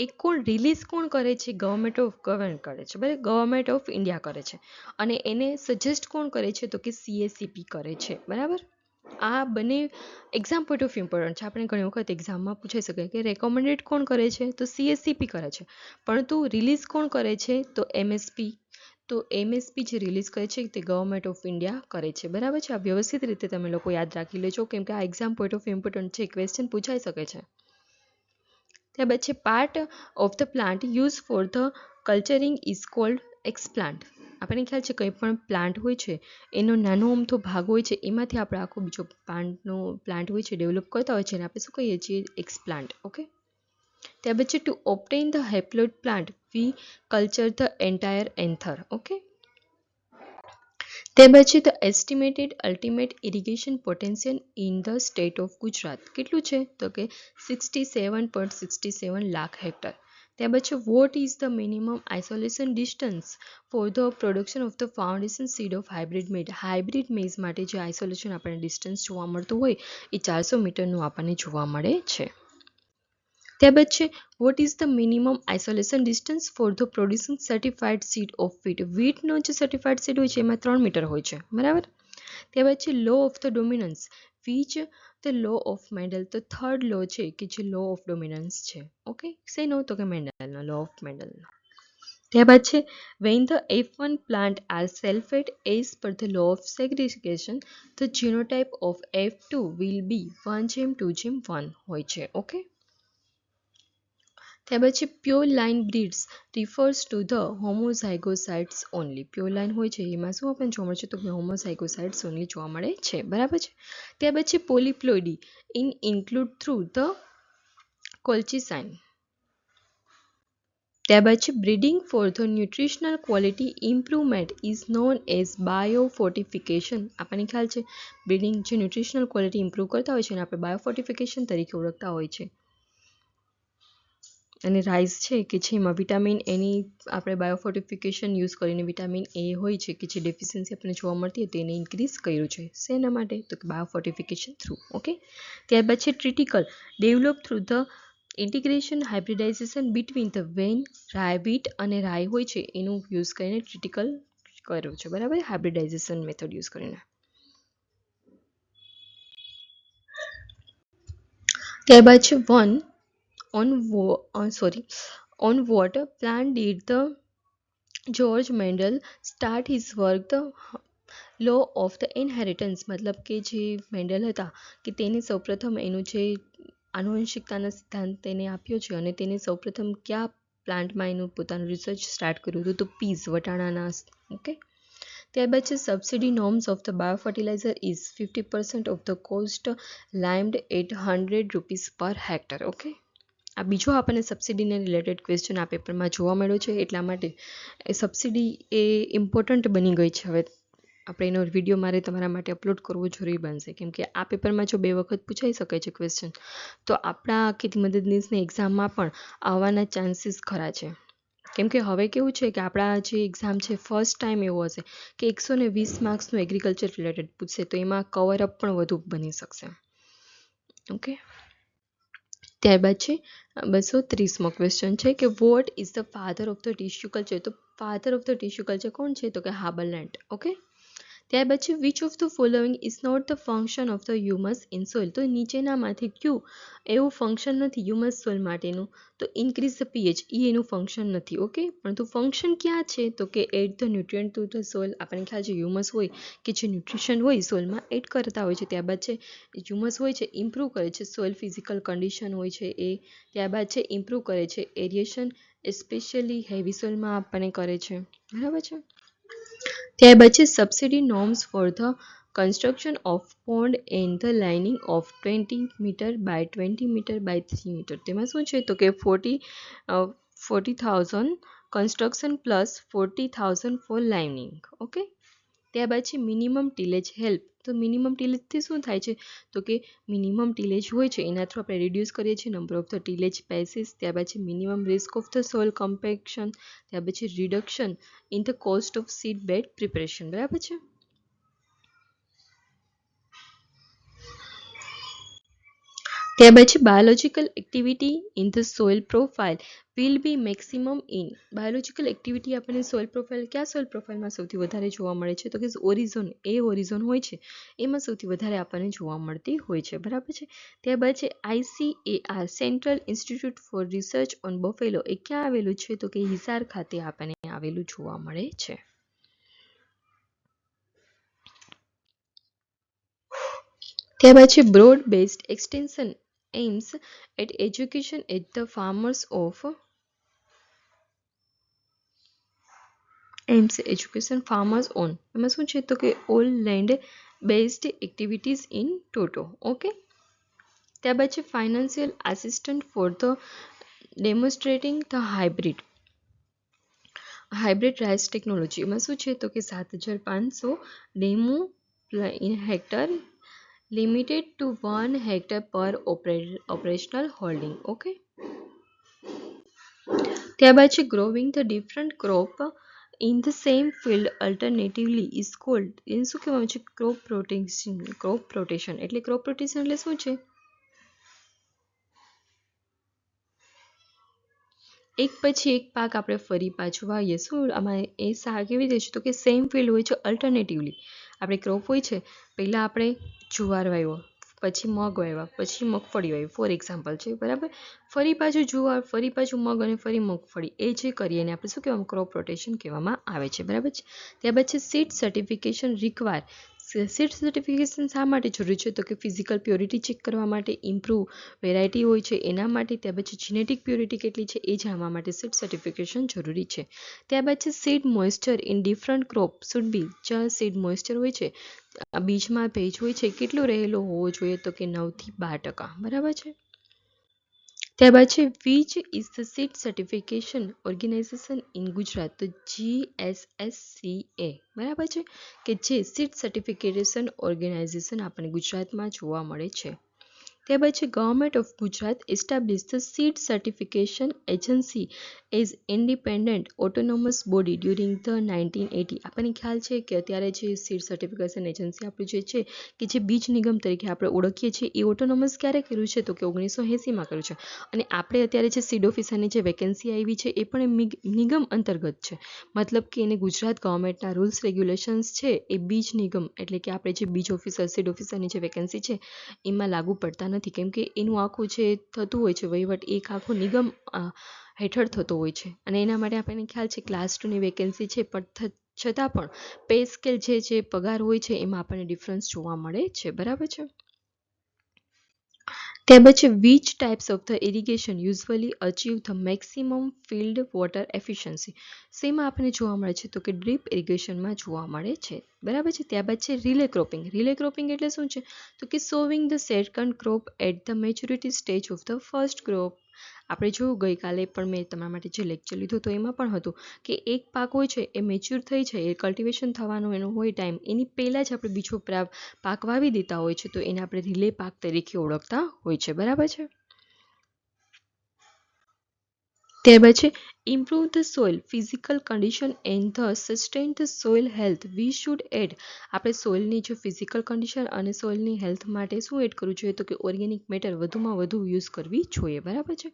એ કોણ રિલીઝ કોણ કરે છે ગવર્મેન્ટ ઓફ કરે છે, બરાબર, ગવર્મેન્ટ ઓફ ઇન્ડિયા કરે છે. અને એને સજેસ્ટ કોણ કરે છે તો કે CACP કરે છે, બરાબર. આ બંને એક્ઝામ પોઈન્ટ ઓફ ઇમ્પોર્ટન્ટ છે. આપણે ઘણી વખત એક્ઝામમાં પૂછાઈ શકે કે રેકમેન્ડેડ કોણ કરે છે તો CACP કરે છે, પરંતુ રિલીઝ કોણ કરે છે તો MSP. તો MSP જે રિલીઝ કરે છે તે ગવર્મેન્ટ ઓફ ઇન્ડિયા કરે છે, બરાબર છે. આ વ્યવસ્થિત રીતે તમે લોકો યાદ રાખી લેજો કેમ કે આ એક્ઝામ પોઈન્ટ ઓફ ઇમ્પોર્ટન્ટ છે, ક્વેશ્ચન પૂછાઈ શકે છે. ત્યારબાદ છે part of the plant use for the culturing is called explant. આપણને ખ્યાલ છે કંઈ પણ પ્લાન્ટ હોય છે એનો નાનો અમથો ભાગ હોય છે એમાંથી આપણે આખો બીજો પ્લાન્ટ હોય છે ડેવલપ કરતા હોય છે અને આપણે શું કહીએ છીએ એક્સપ્લાન્ટ. ઓકે, ત્યાર પછી to obtain the haploid plant we culture the entire anther. Okay, ત્યાર પછી the estimated ultimate irrigation potential in the state of Gujarat કેટલું છે તો કે 67.67 લાખ હેક્ટર. ત્યાર પછી what is the minimum isolation distance for the production of the foundation seed of hybrid maize. Hybrid maize માટે જે આઇસોલેશન આપણને ડિસ્ટન્સ જોવા મળતું હોય એ 400 મીટરનું આપણને જોવા મળે છે. ત્યારબાદ છે what is the minimum isolation distance for the producing certified seed of wheat. વીટનો જે સર્ટિફાઈડ સીડ હોય છે એમાં 3 મીટર હોય છે, બરાબર. ત્યારબાદ છે law of the dominance which the law of Mendel. તો થર્ડ લો છે કે જે લો ઓફ ડોમિનન્સ છે. ઓકે, શેનો તો કે મેન્ડલનો, લો ઓફ મેન્ડલનો. ત્યારબાદ છે when the F1 plant are selfed as per the law of segregation the genotype of F2 will be 1:2:1 હોય છે. ઓકે, ત્યાર પછી pure line breeds refers to the homozygotes only. Pure line હોય છે એમાં શું આપણને જોવા મળે છે તો કે હોમોઝાઇગોસાઇટ્સ ઓનલી જોવા મળે છે, બરાબર છે. ત્યાર પછી polyploidy include through the colchicine. ત્યાર પછી breeding for the nutritional quality improvement is known as biofortification. આપણને ખ્યાલ છે બ્રીડિંગ જે ન્યુટ્રિશનલ ક્વોલિટી ઇમ્પ્રૂવ કરતા હોય છે એને આપણે બાયોફોર્ટિફિકેશન તરીકે ઓળખતા હોય છે. અને રાઈસ છે કે જેમાં વિટામિન એની આપણે બાયોફોર્ટિફિકેશન યુઝ કરીને વિટામિન એ હોય છે કે જે ડેફિશિયન્સી આપણને જોવા મળતી હતી એને ઇન્ક્રીઝ કર્યું છે. શેના માટે તો કે બાયોફોર્ટિફિકેશન થ્રુ. ઓકે. ત્યાર પછી triticale develop through the integration hybridization between the when rye beat અને રાય હોય છે એનું યુઝ કરીને ટ્રિટિકલ કર્યું છે, બરાબર, હાઇબ્રિડાઇઝેશન મેથડ યુઝ કરીને. ત્યારબાદ છે on what plan did the George Mendel start his work the law of the inheritance. મતલબ કે જે મેન્ડલ હતા કે તેને સૌપ્રથમ એનું જે આનુવંશિકતાના સિદ્ધાંત તેને આપ્યો છે અને તેને સૌપ્રથમ કયા પ્લાન્ટમાં એનું પોતાનું રિસર્ચ સ્ટાર્ટ કર્યું હતું તો પીઝ, વટાણાના. ઓકે. ત્યારબાદ છે subsidy norms of the biofertilizer is 50% of the cost limited at ₹100 per hectare. Okay. આ બીજો આપણને સબસિડીને રિલેટેડ ક્વેશ્ચન આ પેપરમાં જોવા મળ્યો છે એટલા માટે સબસિડી એ ઇમ્પોર્ટન્ટ બની ગઈ છે. હવે આપણે એનો વિડીયો મારે તમારા માટે અપલોડ કરવો જરૂરી બનશે કેમ કે આ પેપરમાં જો 2 વખત પૂછાઈ શકે છે ક્વેશ્ચન તો આપણા ખેતી મદદનીશની એક્ઝામમાં પણ આવવાના ચાન્સીસ ખરા છે. કેમ કે હવે કેવું છે કે આપણા જે એક્ઝામ છે ફર્સ્ટ ટાઈમ એવો હશે કે 120 માર્ક્સનું એગ્રીકલ્ચર રિલેટેડ પૂછશે તો એમાં કવર અપ પણ વધુ બની શકશે. ઓકે. ત્યારબાદ છે 230મો ક્વેશ્ચન છે કે what is the father of the tissue culture. તો father of the tissue culture કોણ છે તો કે હાબરલેન્ડ. ઓકે. ત્યારબાદ છે which of the following is not the function of the humus in soil. તો નીચેનામાંથી કયું એવું ફંક્શન નથી હ્યુમસ સોઇલ માટેનું તો ઇન્ક્રીઝ ધ પીએચ એનું ફંક્શન નથી. ઓકે. પરંતુ ફંક્શન ક્યાં છે તો કે add the nutrient to the soil. આપણને ખ્યાલ છે હ્યુમસ હોય કે જે ન્યુટ્રિશન હોય સોઇલમાં એડ કરતા હોય છે. ત્યારબાદ છે હ્યુમસ હોય છે ઇમ્પ્રૂવ કરે છે સોઇલ ફિઝિકલ કન્ડિશન હોય છે એ. ત્યારબાદ છે ઇમ્પ્રૂવ કરે છે એરિએશન એસ્પેશિયલી હેવી સોઇલમાં આપણને કરે છે, બરાબર છે. ત્યારબાદ છે subsidy norms for the construction of pond and the lining of 20 metre by 20 metre by 3 metre. તેમાં શું છે તો કે 40,000 construction plus 40,000 for lining. Okay. ત્યારબાદ છે મિનિમમ ટીલેજ હેલ્પ. તો મિનિમમ ટીલેજથી શું થાય છે તો કે મિનિમમ ટીલેજ હોય છે એના થ્રુ આપણે રિડ્યુસ કરીએ છીએ number of the tillage passes. ત્યારબાદ છે minimum risk of the soil compaction. ત્યાર પછી reduction in the cost of seed bed preparation, બરાબર છે. ત્યારબાદ છે biological activity in the soil profile will be maximum in. Biological activity આપણને soil profile કયા સોઇલ પ્રોફાઇલમાં સૌથી વધારે જોવા મળે છે તો કે હોરિઝોન હોય છે એમાં સૌથી વધારે આપણને જોવા મળતી હોય છે, બરાબર છે. ત્યારબાદ છે ICAR central institute for research on buffalo એ ક્યાં આવેલું છે તો કે હિસાર ખાતે આપણને આવેલું જોવા મળે છે. ત્યારબાદ છે broad based extension aims at education at the farmers of aims education farmers on. એમાં શું છે તો કે all land based activities in toto. Okay. ત્યારબાદ છે financial assistant for the demonstrating the hybrid rice technology. એમાં શું છે તો કે 7,500 demo in hectare limited to 1 hectare per operational holding. Okay. ત્યારબાદ છે growing the different crop in the same field alternatively is called. એને શું કહેવામાં છે crop rotation. એટલે crop rotation એટલે શું છે એક પછી એક પાક આપણે ફરી પાછું વાવીએ. શું આમાં એ કેવી રીતે છે તો કે સેમ ફિલ્ડ હોય છે અલ્ટરનેટિવલી. આપણે ક્રોપ હોય છે પહેલાં આપણે જુવાર વાવ્યો પછી મગ વાવ્યા પછી મગફળી વાવી ફોર એક્ઝામ્પલ છે, બરાબર. ફરી પાછું જુવાર ફરી પાછું મગ અને ફરી મગફળી એ જે કરીએ એને આપણે શું કહેવામાં ક્રોપ રોટેશન કહેવામાં આવે છે, બરાબર છે. ત્યારબાદ છે seed certification require seed certification શા માટે જરૂરી છે? તો કે ફિઝિકલ પ્યોરિટી ચેક કરવા માટે, ઇમ્પ્રૂવ વેરાયટી હોય છે એના માટે, ત્યાર પછી જીનેટિક પ્યોરિટી કેટલી છે એ જાણવા માટે સીડ સર્ટિફિકેશન જરૂરી છે. ત્યારબાદ છે seed moisture in different crop should be. જ્યાં સીડ મોઇસ્ચર હોય છે, બીજમાં ભેજ હોય છે, કેટલો રહેલો હોવો જોઈએ? તો કે 9 થી 12%. બરાબર છે. ત્યારબાદ છે which is the seed certification organisation in Gujarat? તો GSSCA. બરાબર છે, કે જે સીડ સર્ટિફિકેશન ઓર્ગેનાઇઝેશન આપણને ગુજરાતમાં જોવા મળે છે. ત્યારબાદ છે government of Gujarat establish the seed certification agency as independent autonomous body during the 1980. આપણને ખ્યાલ છે કે અત્યારે જે સીડ સર્ટિફિકેશન એજન્સી આપણું જે છે કે જે બીજ નિગમ તરીકે આપણે ઓળખીએ છીએ એ ઓટોનોમસ ક્યારે કર્યું છે? તો કે 1980માં કર્યું છે. અને આપણે અત્યારે જે સીડ ઓફિસરની જે વેકેન્સી આવી છે એ પણ નિગમ અંતર્ગત છે. મતલબ કે એને ગુજરાત ગવર્મેન્ટના રૂલ્સ રેગ્યુલેશન્સ છે એ બીજ નિગમ એટલે કે આપણે જે બીજ ઓફિસર સીડ ઓફિસરની જે વેકેન્સી છે એમાં લાગુ પડતા નથી, કેમ કે એનું આખું જે થતું હોય છે વહીવટ એક આખો નિગમ હેઠળ થતો હોય છે. અને એના માટે આપણને ખ્યાલ છે ક્લાસ 2ની વેકેન્સી છે, પણ છતાં પણ પે સ્કેલ જે પગાર હોય છે એમાં આપણને ડિફરન્સ જોવા મળે છે. બરાબર છે. ત્યાર પછી which types of the irrigation usually achieve the maximum field water efficiency? શેમાં આપણને જોવા મળે છે? તો કે ડ્રીપ ઇરિગેશનમાં જોવા મળે છે. બરાબર છે. ત્યારબાદ છે રિલે ક્રોપિંગ. રિલે ક્રોપિંગ એટલે શું છે? તો કે sowing the second crop at the maturity stage of the first crop. આપણે જોયું ગઈકાલે પણ મેં તમારા માટે જે લેક્ચર લીધું તો એમાં પણ હતું કે એક પાક હોય છે એ મેચ્યોર થઈ જાય, એ કલ્ટિવેશન થવાનો એનો હોય ટાઈમ, એની પહેલાં જ આપણે બીજો પાક વાવી દેતા હોય છે, તો એને આપણે રિલે પાક તરીકે ઓળખતા હોય છે. બરાબર છે. ત્યારબાદ છે improve the soil physical condition and the sustain the soil health we should add. આપણે સોઇલની જે ફિઝિકલ કન્ડિશન અને સોઇલની હેલ્થ માટે શું એડ કરવું જોઈએ? તો કે ઓર્ગેનિક મેટર વધુમાં વધુ યુઝ કરવી જોઈએ. બરાબર છે.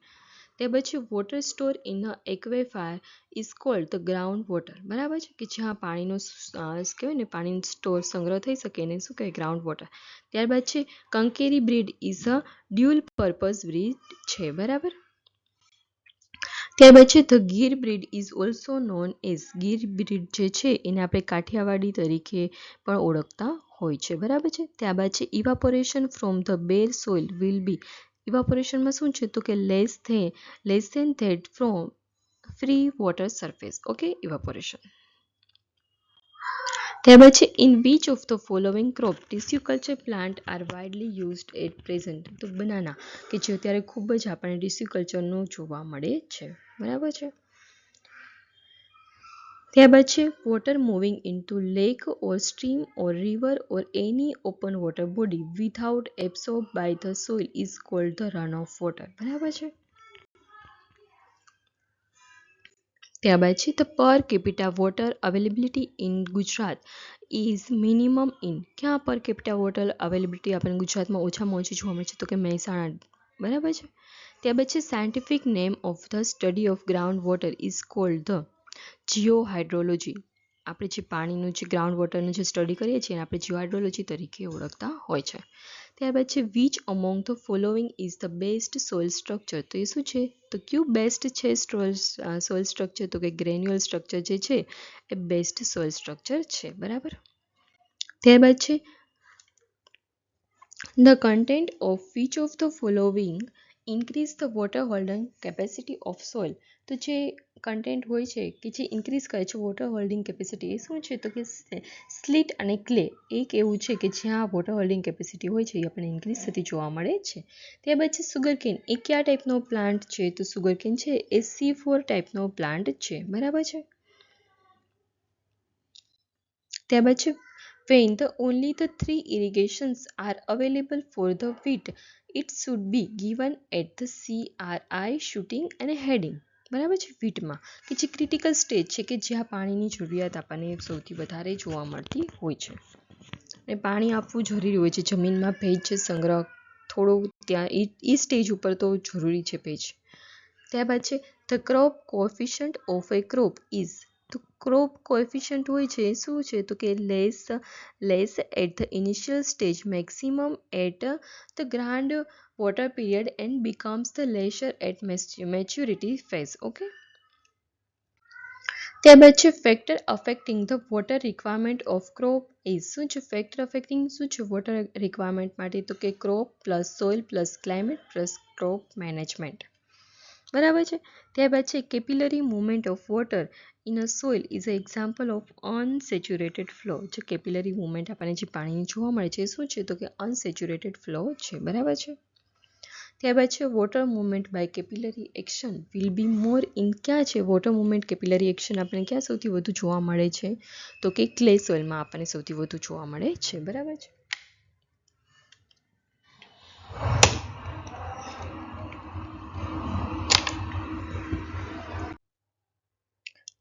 ત્યાર પછી water store in a aquifer is called the ground water. બરાબર છે, કે જ્યાં પાણીનો કહેવાય ને પાણીનો સ્ટોર સંગ્રહ થઈ શકે એને શું કહેવાય? Ground water. ત્યારબાદ છે Kankrej breed is a dual purpose breed છે. બરાબર. ત્યારબાદ છે the Gir breed is also known as. Gir breed જે છે એને આપણે કાઠિયાવાડી તરીકે પણ ઓળખતા હોય છે. બરાબર છે. ત્યારબાદ છે evaporation from the bare soil will be. ઇવાપોરેશનમાં શું છે? તો કે less than that from free water surface. Okay, evaporation. ત્યારબાદ છે in which of the following crop tissue culture plant are widely used at present? તો બનાના, કે જે અત્યારે ખૂબ જ આપણને ટિશ્યુ કલ્ચરનું જોવા મળે છે. બરાબર છે. ત્યારબાદ છે water moving into lake or stream or river or any open water body without absorb by the soil is called the run off water. બરાબર છે. ત્યારબાદ છે the per capita water availability in Gujarat is minimum in. ક્યાં per capita water availability આપણને ગુજરાતમાં ઓછામાં ઓછી જોવા મળે છે? તો કે મહેસાણા. બરાબર છે. ત્યારબાદ છે scientific name of the study of ground water is called the Jio hydrology. આપણે જે પાણીનું જે ગ્રાઉન્ડ વોટરનું જે સ્ટડી કરીએ છીએ એને આપણે જીઓ હાઇડ્રોલોજી તરીકે ઓળખતા હોય છે. ત્યારબાદ છે which among the following is the best soil structure? તો એ શું છે? તો કયું બેસ્ટ છે સોઇલ સ્ટ્રક્ચર? તો કે ગ્રેન્યુઅલ સ્ટ્રક્ચર જે છે એ બેસ્ટ સોઇલ સ્ટ્રક્ચર છે. બરાબર. ત્યારબાદ છે the content of which of the following increase the water holding capacity of soil. તો જે કન્ટેન્ટ હોય છે કે જે ઇન્ક્રીઝ કરે છે વોટર હોલ્ડિંગ કેપેસિટી એ શું છે? તો કે સ્લીટ અને ક્લે એક એવું છે કે જ્યાં વોટર હોલ્ડિંગ કેપેસિટી હોય છે એ આપણને ઇન્ક્રીઝ થતી જોવા મળે છે. ત્યારબાદ છે સુગરકેન. એ કયા ટાઈપનો પ્લાન્ટ છે? તો સુગરકેન છે એ C4 ટાઈપનો પ્લાન્ટ છે. બરાબર છે. ત્યારબાદ છે when the only the 3 irrigations are available for the wheat it should be given at the CRI shooting અને heading. બરાબર છે. વીટમાં કે જે ક્રિટિકલ સ્ટેજ છે કે જ્યાં પાણીની જરૂરિયાત આપણને સૌથી વધારે જોવા મળતી હોય છે અને પાણી આપવું જરૂરી હોય છે. જમીનમાં ભેજ છે સંગ્રહ થોડો ત્યાં એ સ્ટેજ ઉપર તો જરૂરી છે ભેજ. ત્યારબાદ છે the crop coefficient of a crop is. તો ક્રોપ કોએફિશિયન્ટ હોય છે એ શું છે? તો કે less at the initial stage maximum at the grand water period and becomes the lesser at maturity phase. Okay. ત્યારબાદ છે factor affecting the water requirement of crop is શું છે ફેક્ટર અફેક્ટિંગ શું છે વોટર રિક્વાયરમેન્ટ માટે તો કે crop plus soil plus climate plus crop management બરાબર છે. ત્યારબાદ છે capillary movement of water in a soil is a example of unsaturated flow. જે કેપિલરી મુવમેન્ટ આપણને જે પાણીની જોવા મળે છે શું છે તો કે અનસેચ્યુરેટેડ ફ્લો છે બરાબર છે. ત્યારબાદ છે water movement by capillary action will be more in ક્યાં છે વોટર મુવમેન્ટ કેપિલરી એક્શન આપણને ક્યાં સૌથી વધુ જોવા મળે છે તો કે ક્લે સોઇલમાં આપણને સૌથી વધુ જોવા મળે છે બરાબર છે.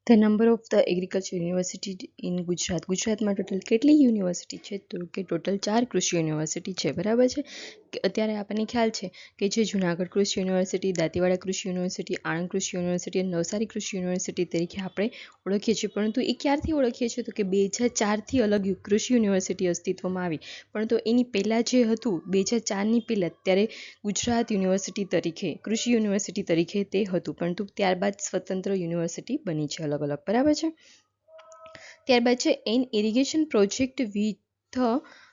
The number of the agriculture university in Gujarat. ગુજરાતમાં ટોટલ કેટલી યુનિવર્સિટી છે તો કે ટોટલ 4 કૃષિ યુનિવર્સિટી છે બરાબર છે. અત્યારે આપણને ખ્યાલ છે કે જે જૂનાગઢ કૃષિ યુનિવર્સિટી, દાંતીવાડા કૃષિ યુનિવર્સિટી, આણંદ કૃષિ યુનિવર્સિટી અને નવસારી કૃષિ યુનિવર્સિટી તરીકે આપણે ઓળખીએ છીએ. પરંતુ એ ક્યારથી ઓળખીએ છીએ તો કે 2004થી અલગ કૃષિ યુનિવર્સિટી અસ્તિત્વમાં આવી. પરંતુ એની પહેલાં જે હતું 2004ની પહેલાં ત્યારે ગુજરાત યુનિવર્સિટી તરીકે કૃષિ યુનિવર્સિટી તરીકે તે હતું. પરંતુ ત્યારબાદ સ્વતંત્ર યુનિવર્સિટી બની છે અલગ અલગ બરાબર છે. ત્યારબાદ છે an irrigation project with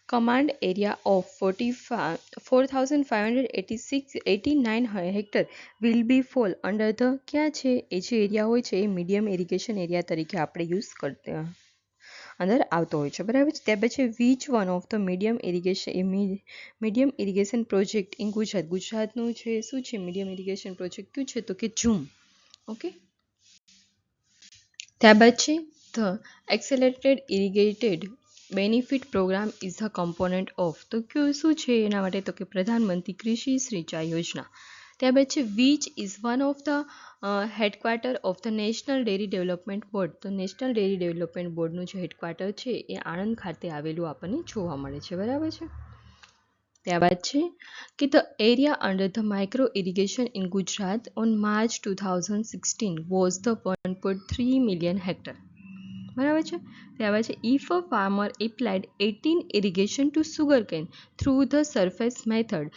command area of 4,589 hectare will be fall under the ક્યાં છે એ જે એરિયા હોય છે એ મીડિયમ ઇરિગેશન એરિયા તરીકે આપણે યુઝ કરતા અંદર આવતો હોય છે બરાબર છે. ત્યાર પછી which one of the medium irrigation project in Gujarat. ગુજરાતનું છે શું છે મીડિયમ ઇરિગેશન પ્રોજેક્ટ કયું છે તો કે ઝૂમ. ઓકે. ત્યારબાદ છે the accelerated irrigated benefit program is the component of તો કયું શું છે એના માટે તો કે પ્રધાનમંત્રી કૃષિ સિંચાઈ યોજના. ત્યારબાદ છે which is one of the headquarter of the national dairy development board. તો નેશનલ ડેરી ડેવલપમેન્ટ બોર્ડનું જે હેડક્વાર્ટર છે એ આણંદ ખાતે આવેલું આપણને જોવા મળે છે બરાબર છે. ત્યારબાદ છે કે the area under the micro irrigation in Gujarat on March 2016 was the 1.3 million hectare બરાબર છે. ત્યારબાદ છે if a farmer applied 18 irrigation to sugar cane through the surface method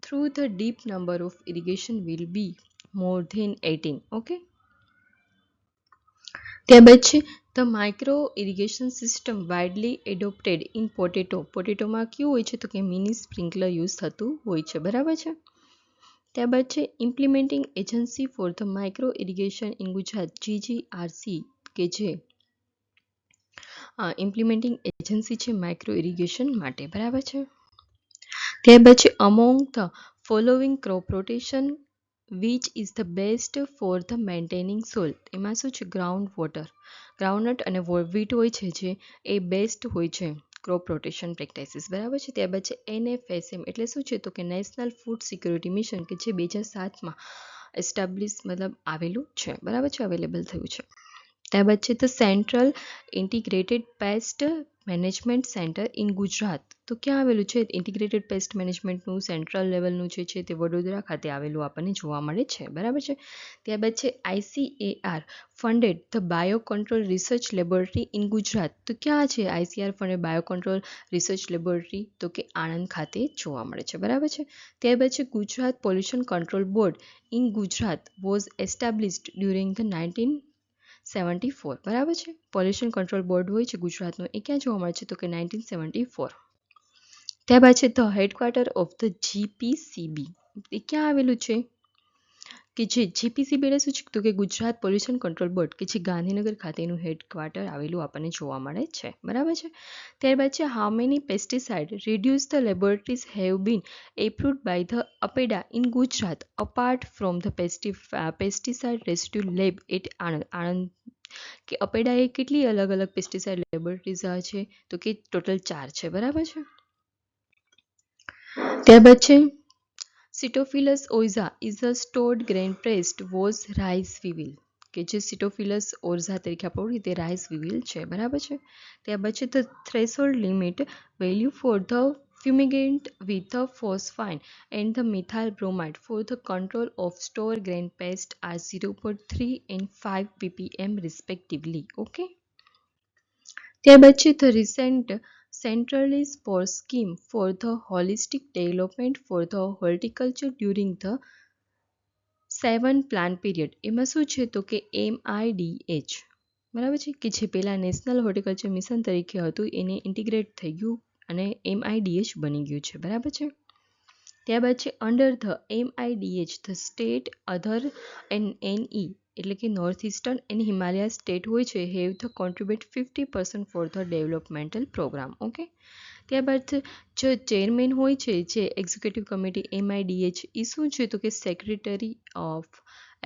through the deep number of irrigation will be more than 18. Okay. ત્યારબાદ છે the micro irrigation system widely adopted in potato. પોટેટોમાં કયું હોય છે તો કે mini sprinkler use થતું હોય છે બરાબર છે. ત્યારબાદ છે implementing agency for the micro irrigation in Gujarat GGRC કે જે ઇમ્પ્લિમેન્ટિંગ એજન્સી છે માઇક્રો ઇરિગેશન માટે બરાબર છે. ત્યારબાદ છે among the following crop rotation which is the best for the maintaining soil. એમાં શું છે ગ્રાઉન્ડ વોટર ગ્રાઉન્ડનટ અને વીટ હોય છે જે એ બેસ્ટ હોય છે ક્રોપ રોટેશન પ્રેક્ટિસિસ બરાબર છે. ત્યારબાદ છે NFSM એટલે શું છે તો કે નેશનલ ફૂડ સિક્યોરિટી મિશન કે જે 2007માં એસ્ટાબ્લિશ આવેલું છે બરાબર છે અવેલેબલ થયું છે. ત્યારબાદ છે the central integrated paste management centre in Gujarat. તો ક્યાં આવેલું છે ઇન્ટિગ્રેટેડ પેસ્ટ મેનેજમેન્ટનું સેન્ટ્રલ લેવલનું જે છે તે વડોદરા ખાતે આવેલું આપણને જોવા મળે છે બરાબર છે. ત્યારબાદ છે ICAR funded the biocontrol research laboratory in Gujarat. તો ક્યાં છે ICAR funded biocontrol research laboratory તો કે આણંદ ખાતે જોવા મળે છે બરાબર છે. ત્યારબાદ છે Gujarat pollution control board in Gujarat was established during the 1974 બરાબર છે. પોલ્યુશન કંટ્રોલ બોર્ડ હોય છે ગુજરાતનું એ ક્યાં જોવા મળે છે તો કે 1974. ત્યારબાદ છે the headquarter of the GPCB એ ક્યાં આવેલું છે કે જે GPCB એટલે શું છે તો કે ગુજરાત પોલ્યુશન કંટ્રોલ બોર્ડ કે જે ગાંધીનગર ખાતેનું હેડક્વાર્ટર આવેલું આપણને જોવા મળે છે બરાબર છે. ત્યારબાદ છે હાઉ મેની પેસ્ટિસાઇડ રિડ્યુસ the laboratories have been approved by the APEDA in Gujarat apart from the pesticide residue lab at Anand કે અપેડાએ કેટલી અલગ અલગ પેસ્ટિસાઇડ લેબોરેટરીઝ છે તો કે ટોટલ 4 છે બરાબર છે. ત્યારબાદ છે Sitophilus oryzae is a stored grain pest was rice weevil કે જે સિટોફિલસ ઓર્ઝા તરીકે આપણે ઓળખીએ તે રાઇસ વિવિલ છે બરાબર છે. ત્યારબાદ છે the threshold limit value for the fumigant with the phosphine and the methyl bromide for the control of store grain pest are 0.3 and 5 ppm respectively. Okay. ત્યારબાદ છે the recent centrally spore scheme for the holistic development for the horticulture during the 7 plan period. એમાં શું છે તો કે MIDH બરાબર છે, કે જે પહેલાં નેશનલ હોર્ટિકલ્ચર મિશન તરીકે હતું એને ઇન્ટિગ્રેટ થઈ ગયું અને MIDH બની ગયું છે. બરાબર છે. ત્યારબાદ છે under the MIDH the state other NE એટલે કે north eastern and Himalaya state હોય છે have the contribute 50% for the developmental programme. Okay. ત્યારબાદ જે ચેરમેન હોય છે જે એક્ઝિક્યુટિવ કમિટી MIDH એ શું છે તો કે secretary of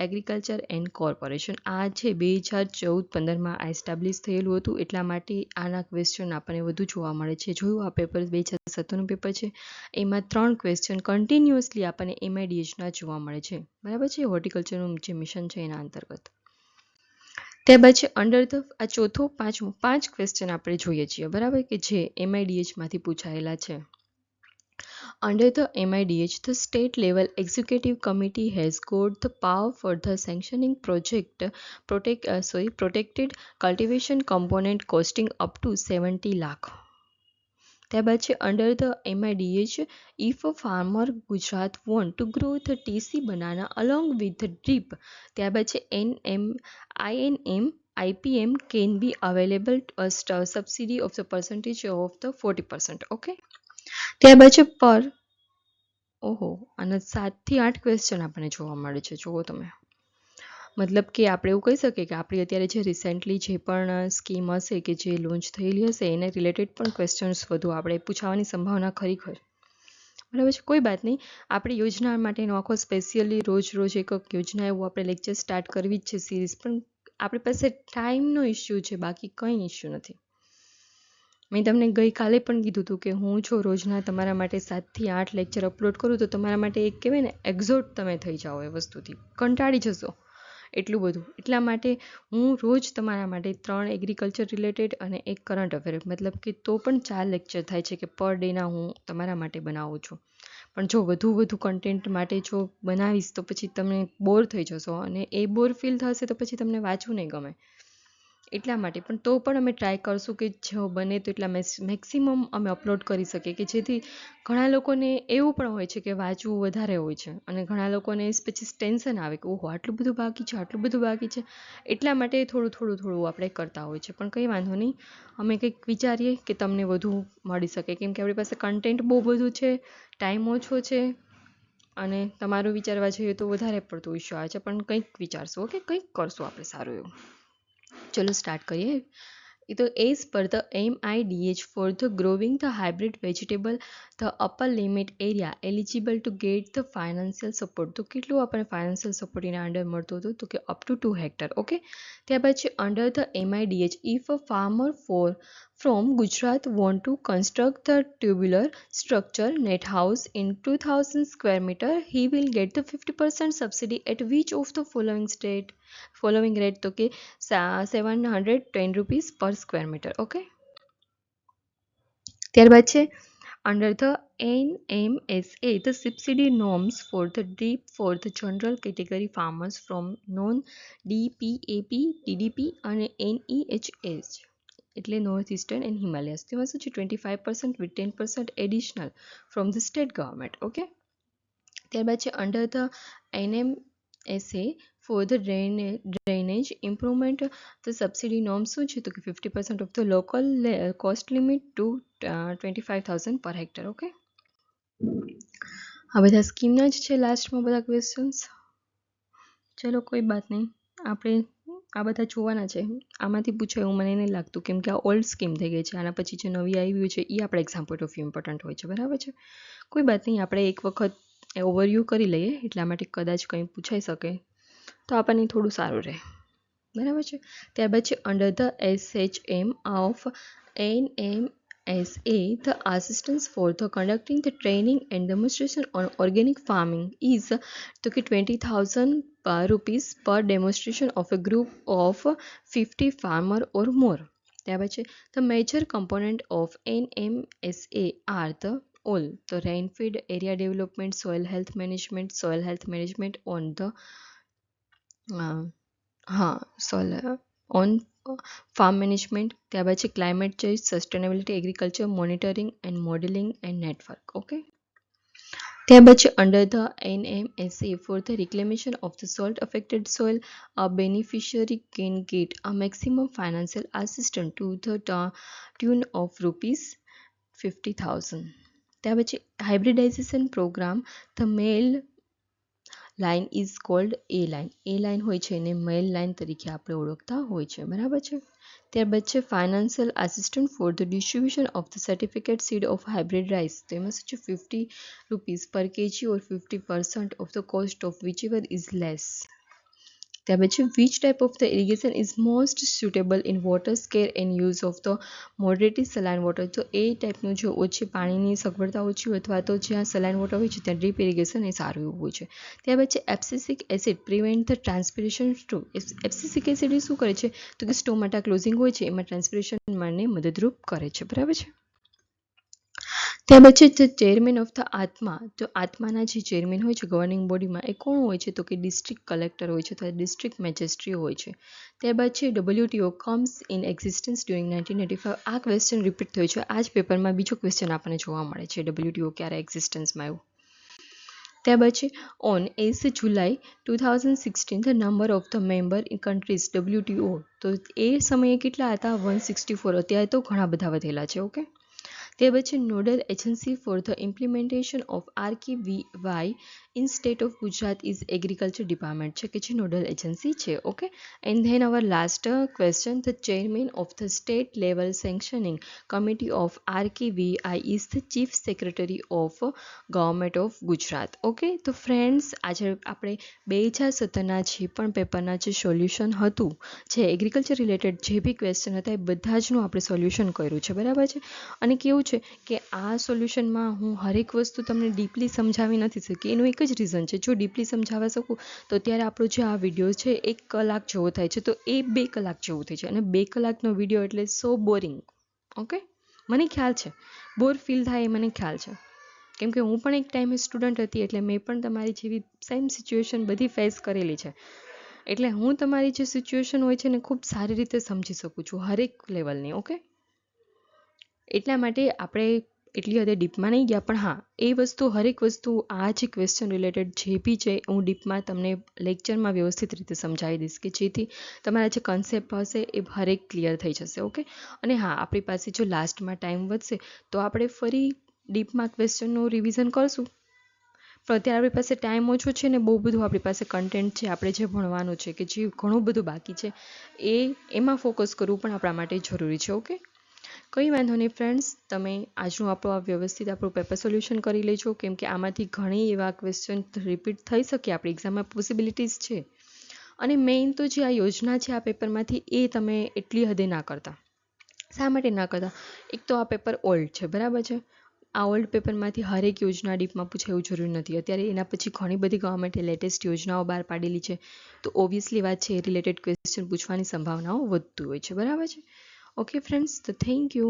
agriculture and corporation. આ છે 2014-15માં આ એસ્ટાબ્લિશ થયેલું હતું, એટલા માટે આના ક્વેશ્ચન આપણને વધુ જોવા મળે છે. જોયું આ પેપર 2017નું પેપર છે, એમાં 3 ક્વેશ્ચન કન્ટિન્યુઅસલી આપણને MIDHના જોવા મળે છે. બરાબર છે, હોર્ટિકલ્ચરનું જે મિશન છે એના અંતર્ગત. ત્યારબાદ છે અંડર ધ આ ચોથો પાંચમો 5 ક્વેશ્ચન આપણે જોઈએ છીએ. બરાબર, કે જે MIDHમાંથી પૂછાયેલા છે. Under the MIDH, the state level executive committee has got the power for the sanctioning protected cultivation component costing up to 70 lakh. ત્યારબાદ છે under the MIDH, if a farmer Gujarat want to grow the TC banana along with the drip, ત્યારબાદ છે INM IPM can be available as subsidy of the percentage of the 40%. Okay. ત્યારબાદ છે અને 7 થી 8 question આપણને જોવા મળે છે. જુઓ તમે, મતલબ કે આપણે એવું કહી શકીએ કે આપણી અત્યારે જે રિસેન્ટલી જે પણ સ્કીમ હશે કે જે લોન્ચ થયેલી હશે એને રિલેટેડ પણ ક્વેશ્ચન્સ વધુ આપણે પૂછાવાની સંભાવના ખરી. બરાબર છે, કોઈ બાત નહીં. આપણી યોજના માટેનો આખો સ્પેશિયલી રોજ એક યોજના એવું આપણે લેક્ચર સ્ટાર્ટ કરવી જ છે સિરીઝ, પણ આપણી પાસે ટાઈમનો ઇસ્યુ છે, બાકી કંઈ ઇસ્યુ નથી. મેં તમને ગઈકાલે પણ કીધું હતું કે હું જો રોજના તમારા માટે 7 થી 8 લેક્ચર અપલોડ કરું તો તમારા માટે એક કહેવાય ને એક્ઝોટ તમે થઈ જાઓ, એ વસ્તુથી કંટાળી જશો એટલું બધું. એટલા માટે હું રોજ તમારા માટે 3 એગ્રીકલ્ચર રિલેટેડ અને એક કરંટ અફેર, મતલબ કે તો પણ 4 લેક્ચર થાય છે કે પર ડેના હું તમારા માટે બનાવું છું. પણ જો વધુ કન્ટેન્ટ માટે જો બનાવીશ તો પછી તમે બોર થઈ જશો, અને એ બોર ફીલ થશે તો પછી તમને વાંચવું નહીં ગમે. એટલા માટે પણ તો પણ અમે ટ્રાય કરશું કે જો બને તો એટલા મેક્સિમમ અમે અપલોડ કરી શકીએ, કે જેથી ઘણા લોકોને એવું પણ હોય છે કે વાંચવું વધારે હોય છે અને ઘણા લોકોને પછી ટેન્શન આવે કે ઓહો આટલું બધું બાકી છે. એટલા માટે થોડું આપણે કરતા હોય છે. પણ કંઈ વાંધો નહીં, અમે કંઈક વિચારીએ કે તમને વધુ મળી શકે, કેમ કે આપણી પાસે કન્ટેન્ટ બહુ બધું છે, ટાઈમ ઓછો છે અને તમારું વિચારવા જઈએ તો વધારે પડતું ઇશ્યુ આવે છે. પણ કંઈક વિચારશું, ઓકે, કંઈક કરશું આપણે સારું એવું. ચલો સ્ટાર્ટ કરીએ. તો as per the MIDH for the growing the hybrid vegetable the upper limit area eligible to get the financial support. તો કેટલું આપણને ફાઇનાન્શિયલ સપોર્ટ એના અંડર મળતું હતું તો કે અપ ટુ 2 હેક્ટર. ઓકે. ત્યારબાદ છે under the MIDH, if a farmer from Gujarat want to construct the tubular structure net house in 2000 square meter, he will get the 50% subsidy at which of the following rate તો કે 710 rupees per square meter. Okay. ત્યારબાદ છે under the NMSA, the subsidy norms for the drip for the general category farmers from non-DPAP, TDP અને NEHS એટલે north eastern and Himalayas, તેમાં શું છે 25% with 10% additional from the state government. Okay. ત્યારબાદ છે under the NMSA for the drainage improvement the subsidy norm શું છે તો કે 50% of the local cost limit to 25,000 per hectare. Okay. આ બધા સ્કીમના જ છે લાસ્ટમાં બધા ક્વેશ્ચન્સ. ચલો કોઈ બાત નહીં, આપણે આ બધા જોવાના છે. આમાંથી પૂછાય એવું મને નહીં લાગતું, કેમ કે આ ઓલ્ડ સ્કીમ થઈ ગઈ છે. આના પછી જે નવી આવ્યું છે એ આપણે exam point of view important હોય છે. બરાબર છે, કોઈ બાત નહીં. આપણે એક વખત ઓવરવ્યૂ કરી લઈએ, એટલા માટે કદાચ કંઈ પૂછાઈ શકે તો આપણને થોડું સારું રહે. બરાબર છે. ત્યારબાદ છે under the SHM of NMSA, the assistance for the conducting the training and demonstration on organic farming is તો કે 20,000 rupees per demonstration of a group of 50 farmer or more. ત્યારબાદ છે the major component of NMSA are the all the rainfed area development, soil health management on the on farm management. ત્યારબાદ છે climate change, sustainability, agriculture monitoring and modeling and network. Okay. ત્યાર પછી under the NMSA for the reclamation of the salt affected soil, a beneficiary can get a maximum financial assistance to the tune of rupees 50,000. ત્યાર પછી hybridization program, the male line is called A line હોય છે એને મેલ line તરીકે આપણે ઓળખતા હોય છે, બરાબર છે. ત્યારબાદ છે financial assistant for the distribution of the certificate seed of hybrid rice. તો એમાં શું છે, ₹50 per kg or 50% of the cost of whichever is less. ત્યાર પછી which type of the irrigation is most suitable in water scare and use of the moderately saline water. તો એ ટાઈપનું જે ઓછી પાણીની સગવડતા ઓછી હોય અથવા તો જ્યાં સલાઇન વોટર હોય છે ત્યાં ડ્રીપ ઇરિગેશન એ સારું એવું હોય છે. ત્યાર પછી abscisic acid prevent the transpiration stow. Abscisic acid એ શું કરે છે તો કે સ્ટોમાટા ક્લોઝિંગ હોય છે એમાં ટ્રાન્સપિરેશન માટે મદદરૂપ કરે છે, બરાબર છે. ત્યાર પછી ધ ચેરમેન ઓફ ધ આત્મા. તો આત્માના જે ચેરમેન હોય છે ગવર્નિંગ બોડીમાં એ કોણ હોય છે તો કે ડિસ્ટ્રિક્ટ કલેક્ટર હોય છે અથવા ડિસ્ટ્રિક્ટ મેજિસ્ટ્રી હોય છે. ત્યારબાદ છે WTO comes in existence during 1985. આ ક્વેશ્ચન રિપીટ થયો છે, આ જ પેપરમાં બીજો ક્વેશ્ચન આપણને જોવા મળે છે WTO ક્યારે એક્ઝિસ્ટન્સમાં આવ્યું. ત્યાર પછી on 8 July 2016 the number of the member in countries WTO. તો એ સમયે કેટલા હતા 164. અત્યારે તો ઘણા બધા વધેલા છે. ઓકે. ત્યાર પછી nodal agency for the implementation of RKVY in state of Gujarat is agriculture department છે કે જે નોડલ એજન્સી છે. Okay. And then our last question, the chairman of the state level sanctioning committee of RKVI is the chief secretary of government of Gujarat. Okay. તો friends, આજે આપણે 2017ના જે પણ પેપરના જે સોલ્યુશન હતું, જે એગ્રીકલ્ચર રિલેટેડ જે બી ક્વેશ્ચન હતા એ બધા જનું આપણે સોલ્યુશન કર્યું છે, બરાબર છે. અને કેવું છે કે આ સોલ્યુશનમાં હું હરેક વસ્તુ તમને ડીપલી સમજાવી નથી શકી. એનું એક જ રીઝન છે, જો ડીપલી સમજાવવા શકું તો ત્યારે આપણો જે આ વિડીયો છે 1 કલાક જેવો થાય છે, તો એ 2 કલાક જેવું થાય છે. અને 2 કલાકનો વિડીયો એટલે સો બોરિંગ. ઓકે. મને ખ્યાલ છે, બોર ફીલ થાય એ મને ખ્યાલ છે, કેમ કે હું પણ એક ટાઈમે સ્ટુડન્ટ હતી એટલે મેં પણ તમારી જેવી સેમ સિચ્યુએશન બધી ફેસ કરેલી છે. એટલે હું તમારી જે સિચ્યુએશન હોય છે ને ખૂબ સારી રીતે સમજી શકું છું હરેક લેવલની. ઓકે. એટલા માટે આપણે એટલી હદે ડીપમાં નહીં ગયા, પણ હા એ વસ્તુ હરેક વસ્તુ આ જે ક્વેશ્ચન રિલેટેડ જે બી છે હું ડીપમાં તમને લેક્ચરમાં વ્યવસ્થિત રીતે સમજાવી દઈશ કે જેથી તમારા જે કન્સેપ્ટ હશે એ હરેક ક્લિયર થઈ જશે. ઓકે. અને હા, આપણી પાસે જો લાસ્ટમાં ટાઈમ વધશે તો આપણે ફરી ડીપમાં ક્વેશ્ચનનું રિવિઝન કરશું. પણ અત્યારે આપણી પાસે ટાઈમ ઓછો છે ને બહુ બધું આપણી પાસે કન્ટેન્ટ છે, આપણે જે ભણવાનું છે કે જે ઘણું બધું બાકી છે એમાં ફોકસ કરવું પણ આપણા માટે જરૂરી છે. ઓકે. કંઈ વાંધો નહીં ફ્રેન્ડ્સ, તમે આજનું આપણું આ વ્યવસ્થિત આપણું પેપર સોલ્યુશન કરી લેજો, કેમ કે આમાંથી ઘણી એવા ક્વેશ્ચન રિપીટ થઈ શકે આપણી એક્ઝામમાં, પોસિબિલિટીઝ છે. અને મેઇન તો જે આ યોજના છે આ પેપરમાંથી એ તમે એટલી હદે ના કરતા. શા માટે ના કરતા? એક તો આ પેપર ઓલ્ડ છે, બરાબર છે. આ ઓલ્ડ પેપરમાંથી હરેક યોજના ડીપમાં પૂછે એવું જરૂરી નથી. અત્યારે એના પછી ઘણી બધી ગવર્મેન્ટે લેટેસ્ટ યોજનાઓ બહાર પાડેલી છે, તો ઓબ્વિયસલી વાત છે એ રિલેટેડ ક્વેશ્ચન પૂછવાની સંભાવનાઓ વધતી હોય છે, બરાબર છે. Okay friends, so thank you.